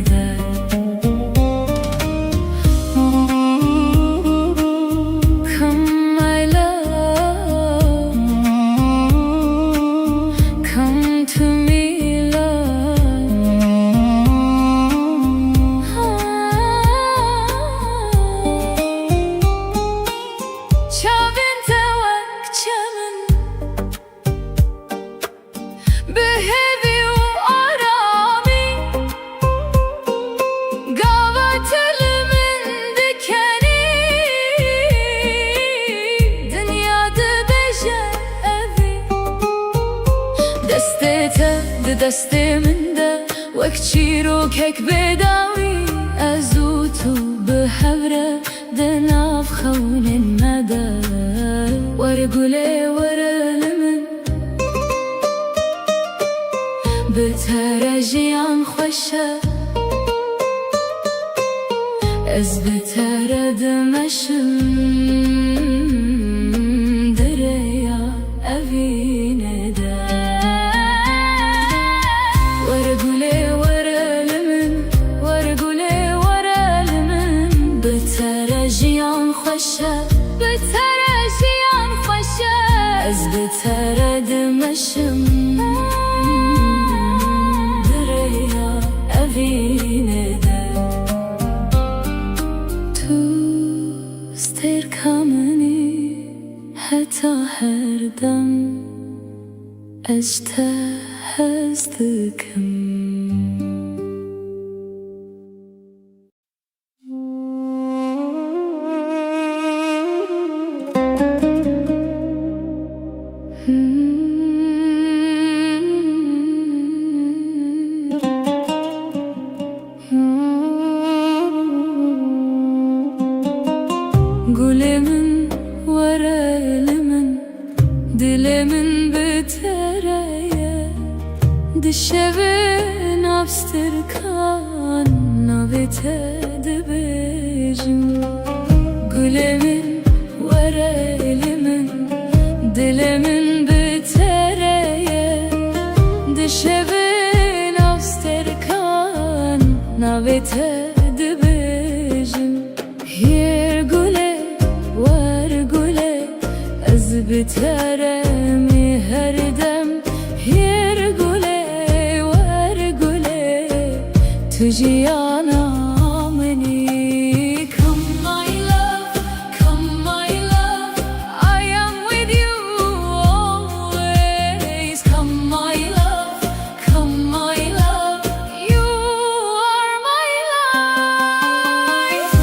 دستی من ده وقت چیروکک بداوی ازوتو به هوره دناف خون مده ورگله ورلمن بترجیان خوشه از بتردمشم دریا اوینه ده بترجیان خوشه از بتردمشم دریا اوینه ده تو استرکمنی حتی هر دم از ته هستکم Gülemin varelimin dilemin bitereye dişevin abstirkan navite dibejim Gülemin varelimin dilemin bitereye dişevin abstirkan navite dibejim Yer güle var güle ez biteremi her dem Yer güle var güle tujiyana meni Come my love, come my love I am with you always Come my love, come my love You are my life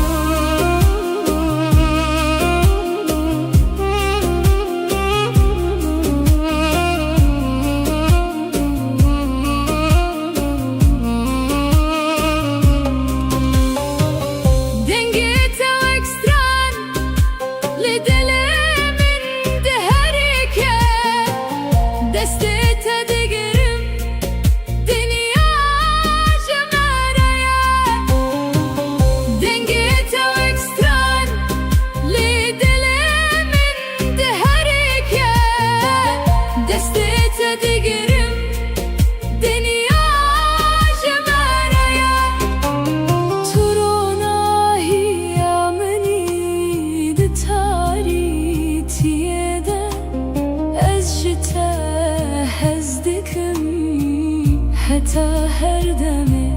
بته هر دمه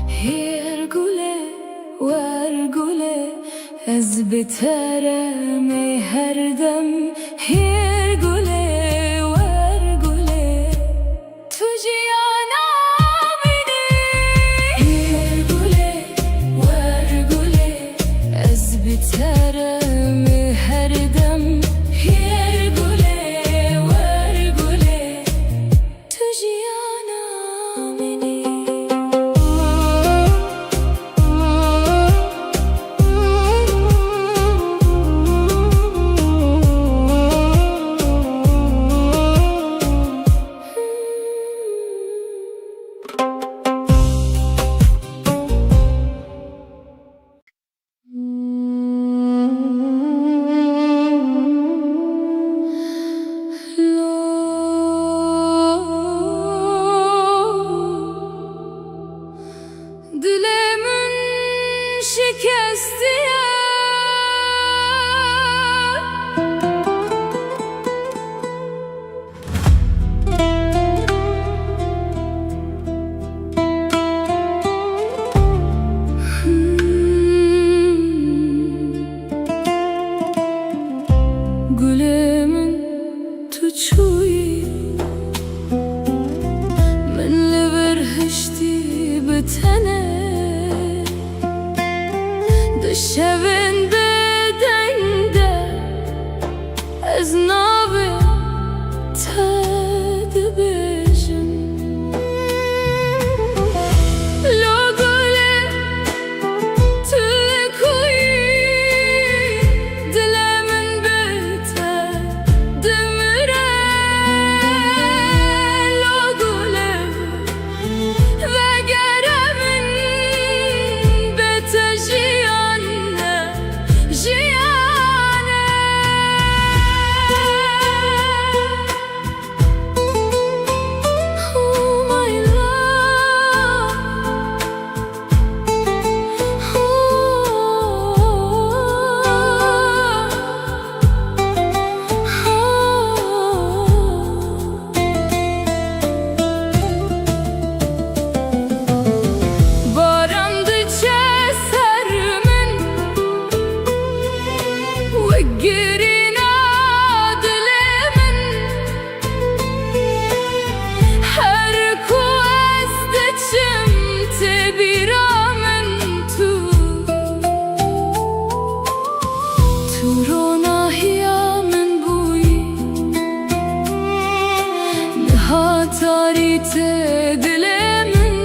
هیر گله ور گله از بترم هر دم هیر گله ور گله تو جیانا بینی هیر گله ور گله از بترم هر دم هیر گله ور گله تو جیانا بینی Dilemin şikesti Gülemin tuçuyi من لبرهشتی بتنه دشوین بدنده از نابه تد بیشم لگله تلکوی دلمن بته دمره لگله وگرمن بته جیانه جیانه Oh my love Barandı çesermin Veggirina dilemin Her kueste çimte biramen tu Turona hiyamen buyi Nihatarite dilemin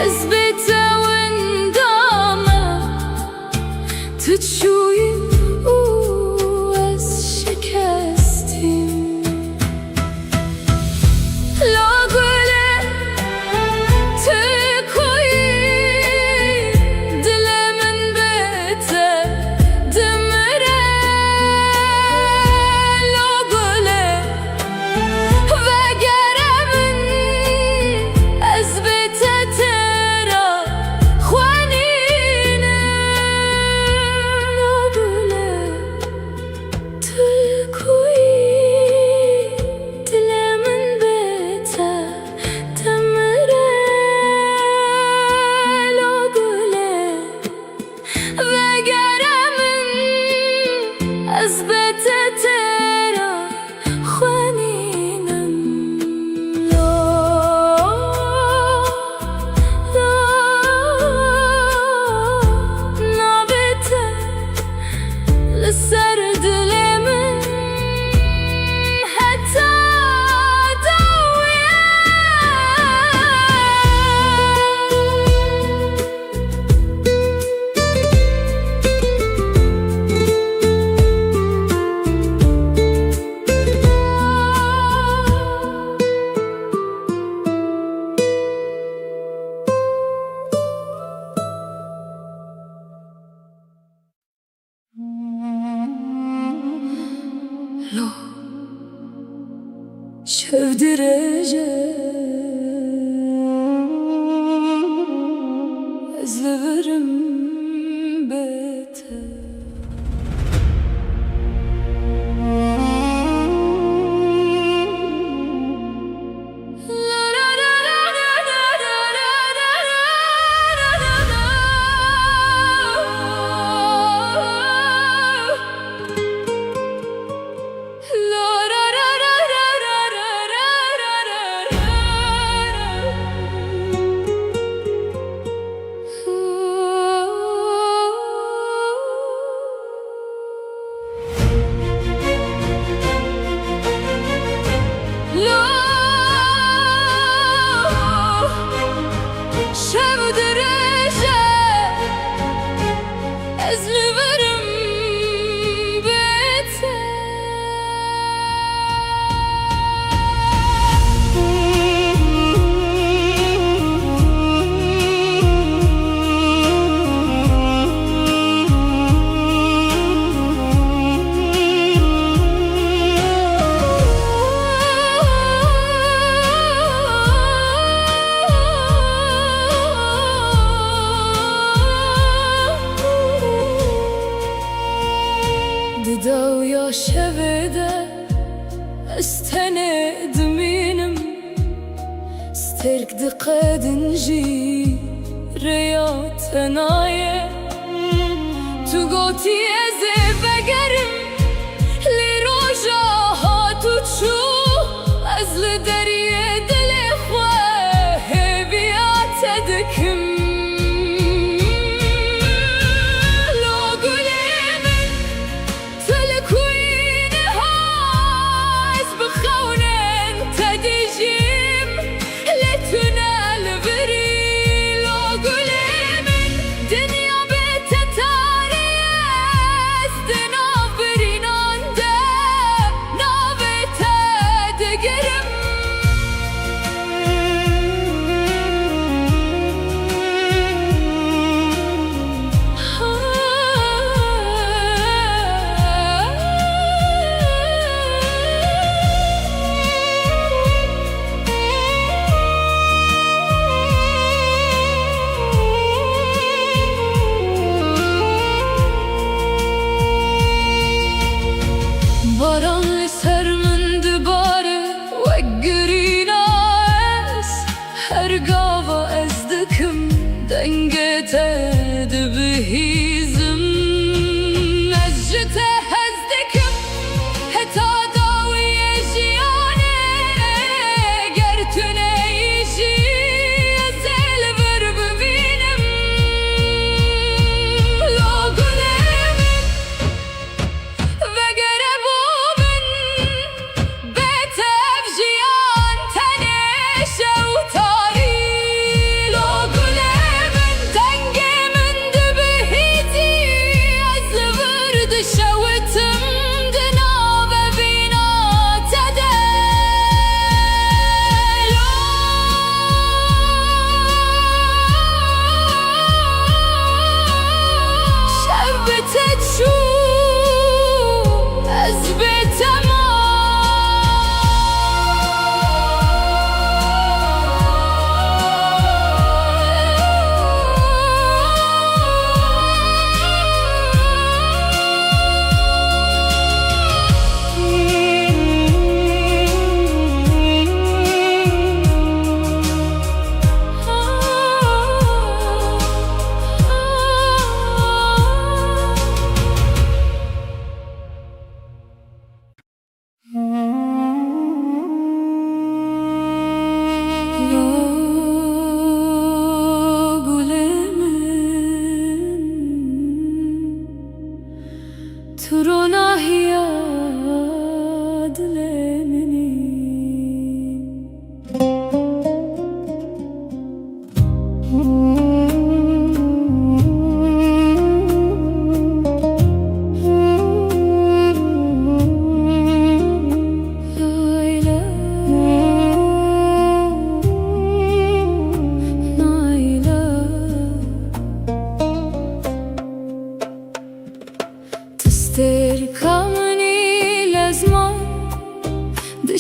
Ezbete wendame Tçuyi ez şikestim Lagule tkoyi dilemin bete demire Lagule وگرمن از بته ترا خوانینه لگله تلکوی دلمن بته دمره لگله وگرمن از بته ترا خوانینم نابته لسر دلمن حتی دویه لو شفدرجه ازلورم بته قد نجي ريات نايه تو گوتی از بگرم لی روژا ها تو چو از لدریه دل خواه بیات دکم لو گلی من تلکوین هاز بخونن تدیجیم لتنا البری لو گلی من دنیا باران سر من دباره و گرینا از هر گاوا از دکم دنگت دبهیزم از جته از دکم حتا داوی جیانه گرتونه ایشی از البر ببینم لو گلم وگرم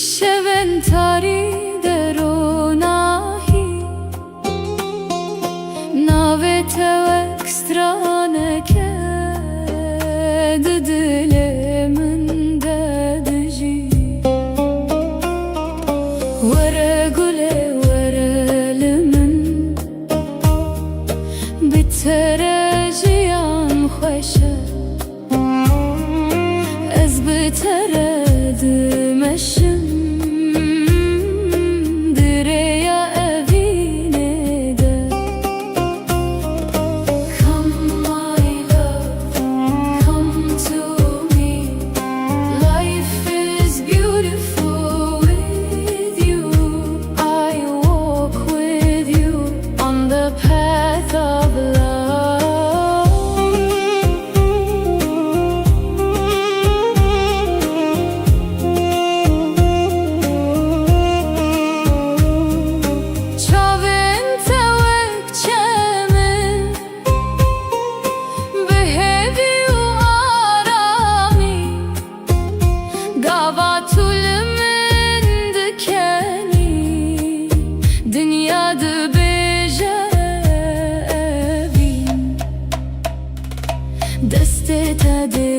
دشون تاری دروناهی ناوه تو اکسترانه که دل من ددجی وره گله وره لمن بتره جیان خوشه از بتره دمشم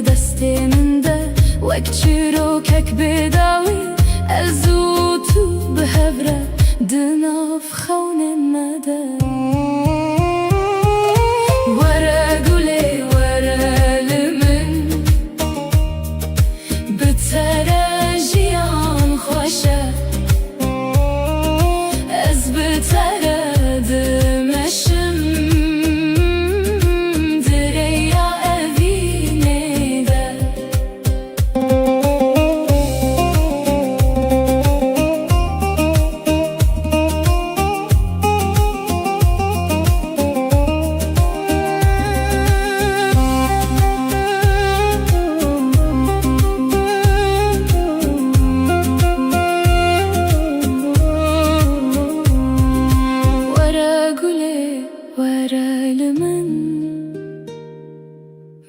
دسته من ده وک چیروکک بداوی ازو تو به هفره دناف خونه bilmeden. Wara gule waralimin bitere jiyan xoşa ez bitere dimeşim direya evine de.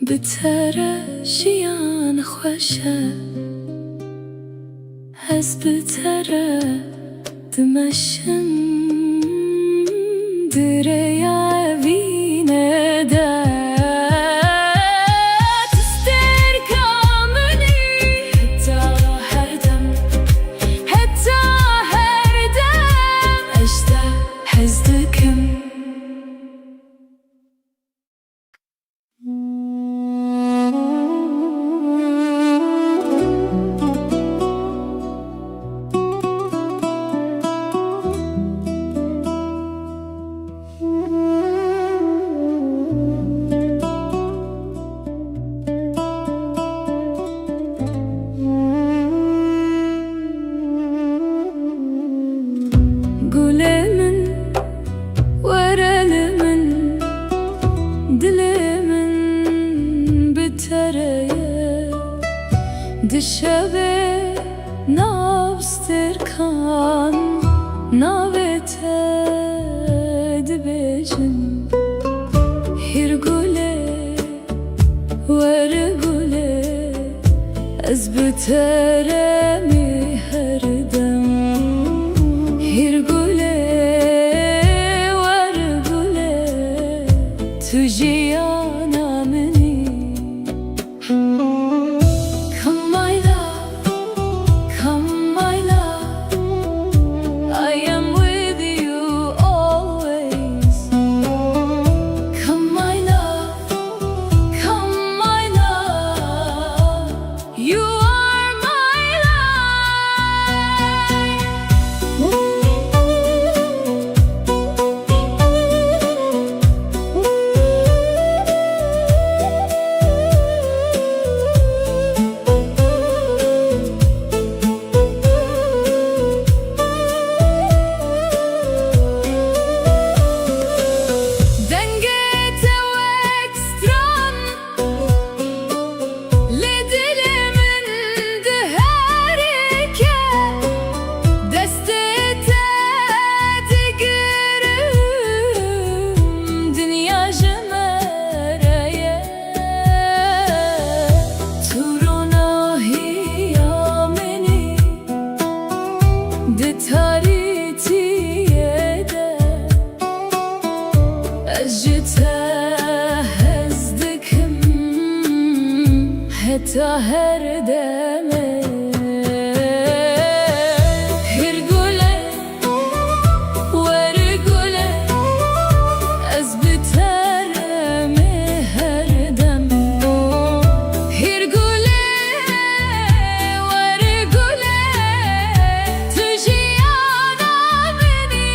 Bitere jiyan xoşa ez bitere dimeşim direya evine de. Tister kamini heta her dem eşte hezdikim. Gülemin, waralimin, dilimin bitere dişeve navstirkan navete dibejim hir gule war gule ez bitere mi her dem. Hir gule war gule tu jiyana mini. Come my love, come my love, I am with you always. Come my love, come my love, you are my heta her deme. Hir gule war gule ez bitere mi her dem. Hir gule war gule tu jiyana beni.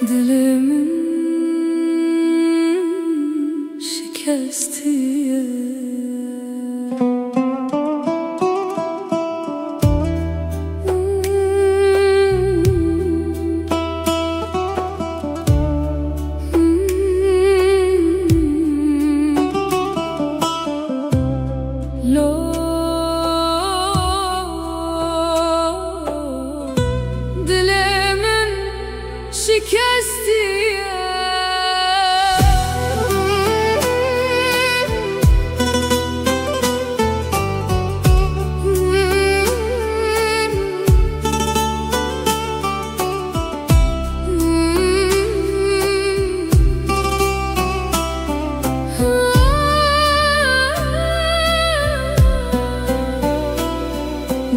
Dilimin şikestiye dilimin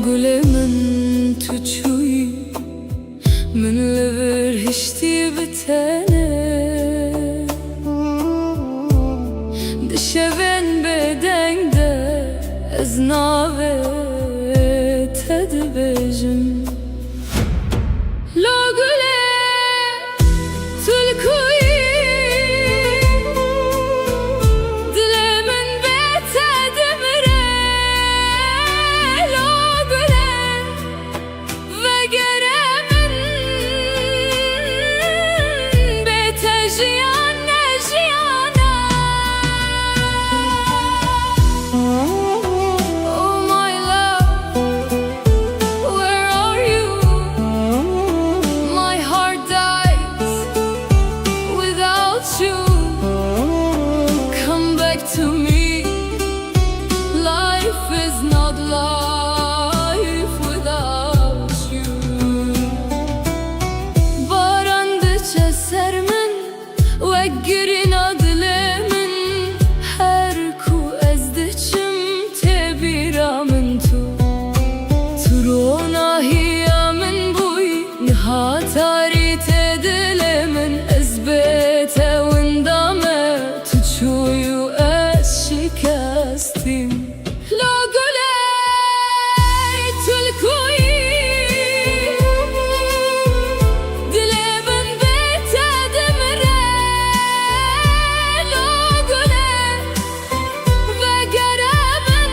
گل من تو چوی من لبر هشتی بتنه دشون بدنگ ده از ناوه تد بجم لو گله تلکوی to me, life is not life without you. Barandıça sermin ve girin adlemin her ku ezdiçim tebiramın tu turona hiyamin buy nihatari tedilemin ezbete windame tuçuyu شکستیم لا گله تلکوی دل من به تدمره لا گله وگره من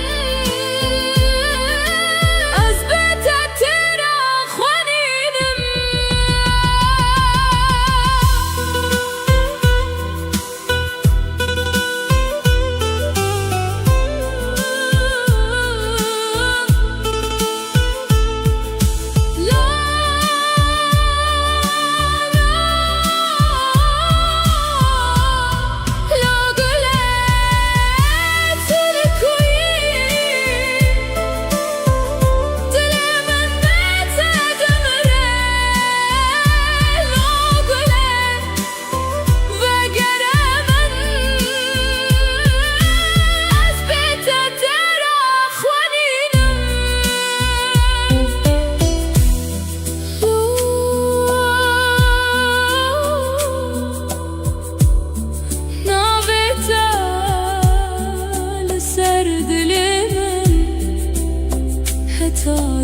از بتت را خوانیدم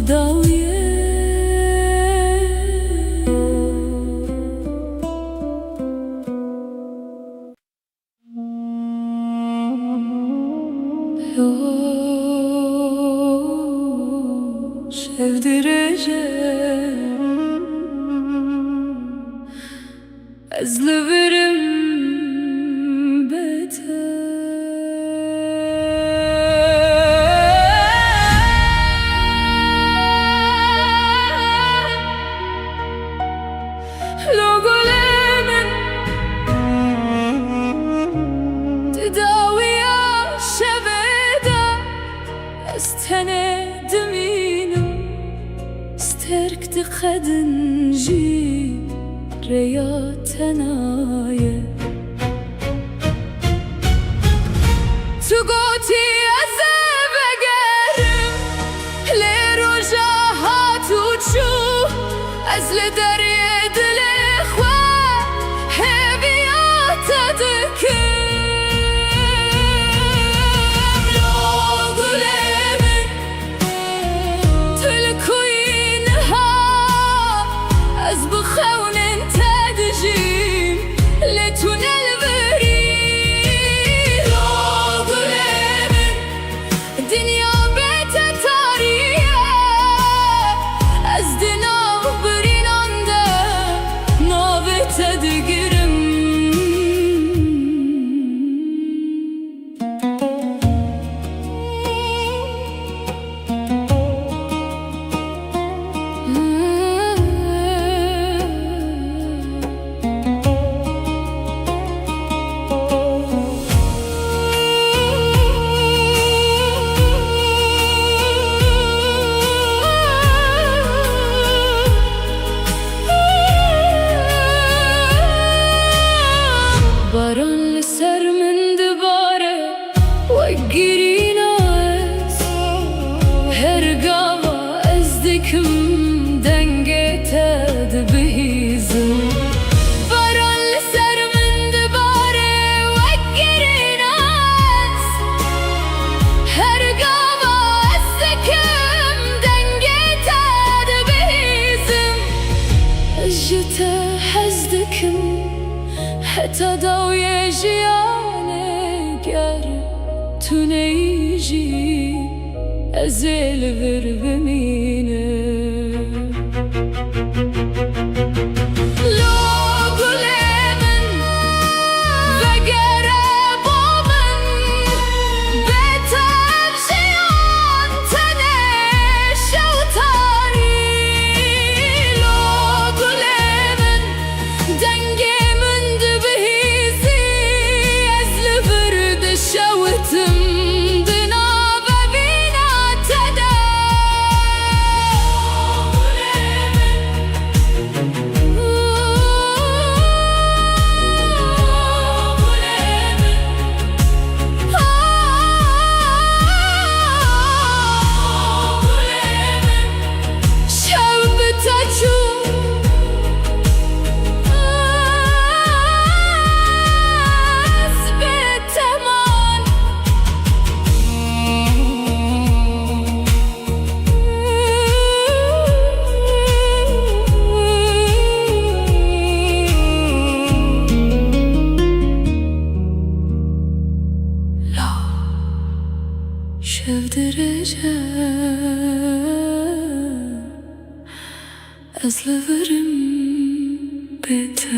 داویه sevdireceğim ezleverim beter استركت خدنجي رياتنايا تقوتي أزبقرم لرجاها تشوف أزل دريد الإخوة هبيات تذكر دكم حتى ضوي جياني گر تو نیجی ازل ور بمینه أزلفرم بيتر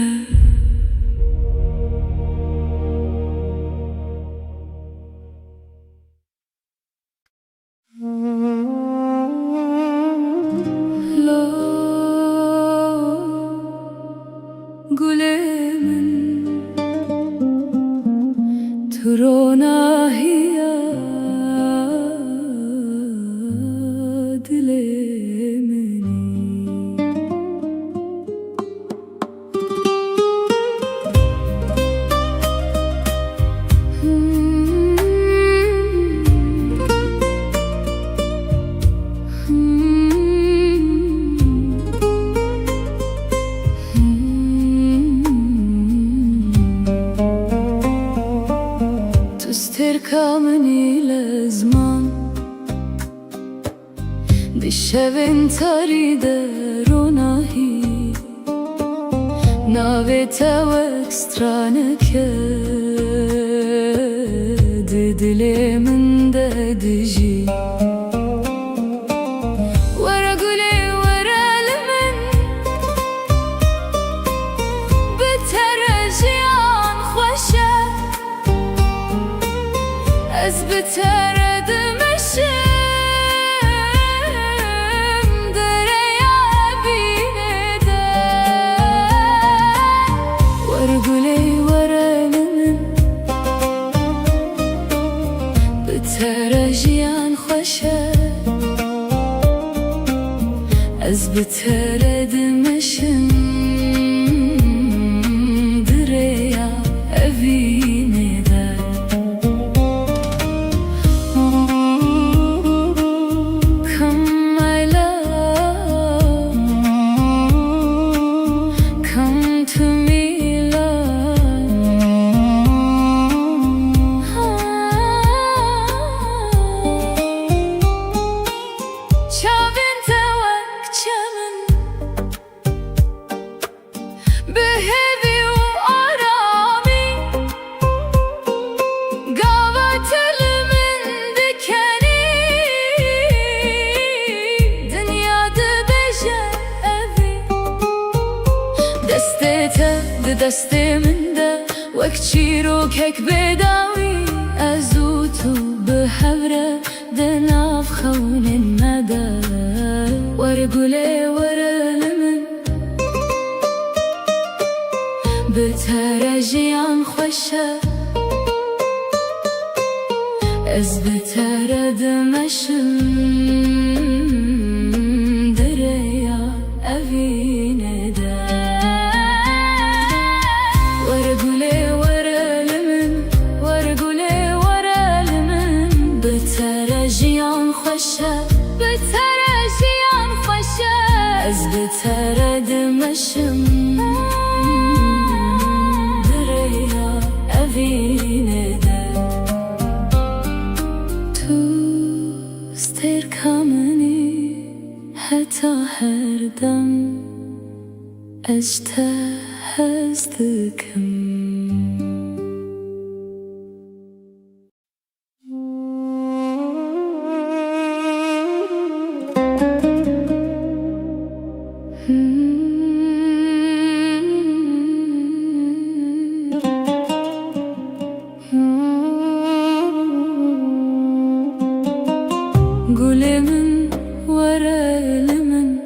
لا قلمن ترونا هي تركمني لزمان بشوين تريد روناهي ناويتا واكسترانك دلي من دجي ورا قولي ورا لمن بترجيان خوشة أزبترد مشم دريا بيندا ورقولي ورا لمن بترجيان خوشة أزبترد مشم دريا بيندا دسته من ده وكتشي روكك بداوي أزوتو بحبره دناف خون المدى ورقولي ورا لمن بترجيان خوشة از بترد مشم دريا أفين ده بترجيان خوشة از بترد مشم دريا أفين ده تو استركمني حتى هردم أجته hezdikim. Gülemin var elimin,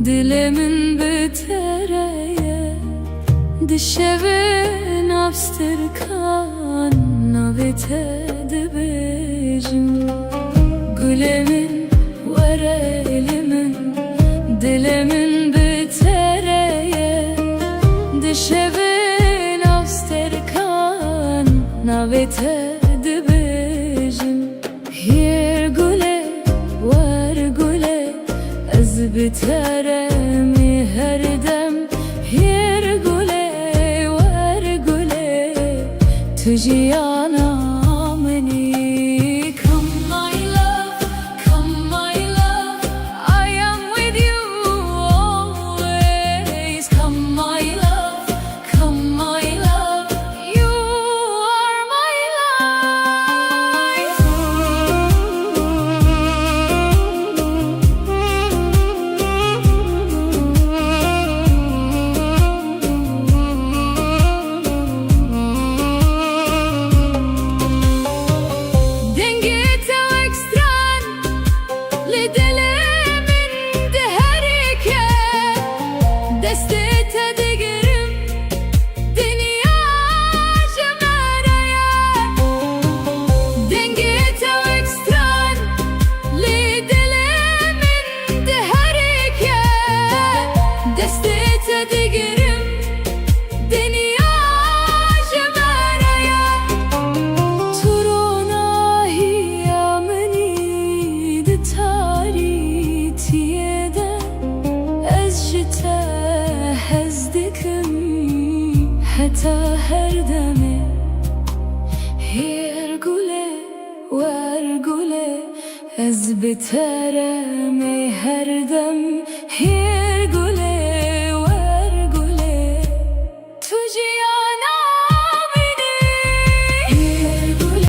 dilimin bitereye, dişevin abstırkan navitedi bejim. Gülemin var elimin, dilimin bitereye, dişevin abstırkan navitedi bejim. Yer güle var güle ez biteremi her dem. Yer güle var güle tujiyana meni. Come my love, come my love, I am with you always. Come my love, come my love, you are my life. Dengete ekstran lidelemin deherike, destete digerim dünya cemereye. Dengete ekstran lidelemin deherike, destete digerim dünya cemereye. Turona hiyameni de taritiyede, ez jite hezdikim heta her deme. Yer güle var güle ez biteremi her dem.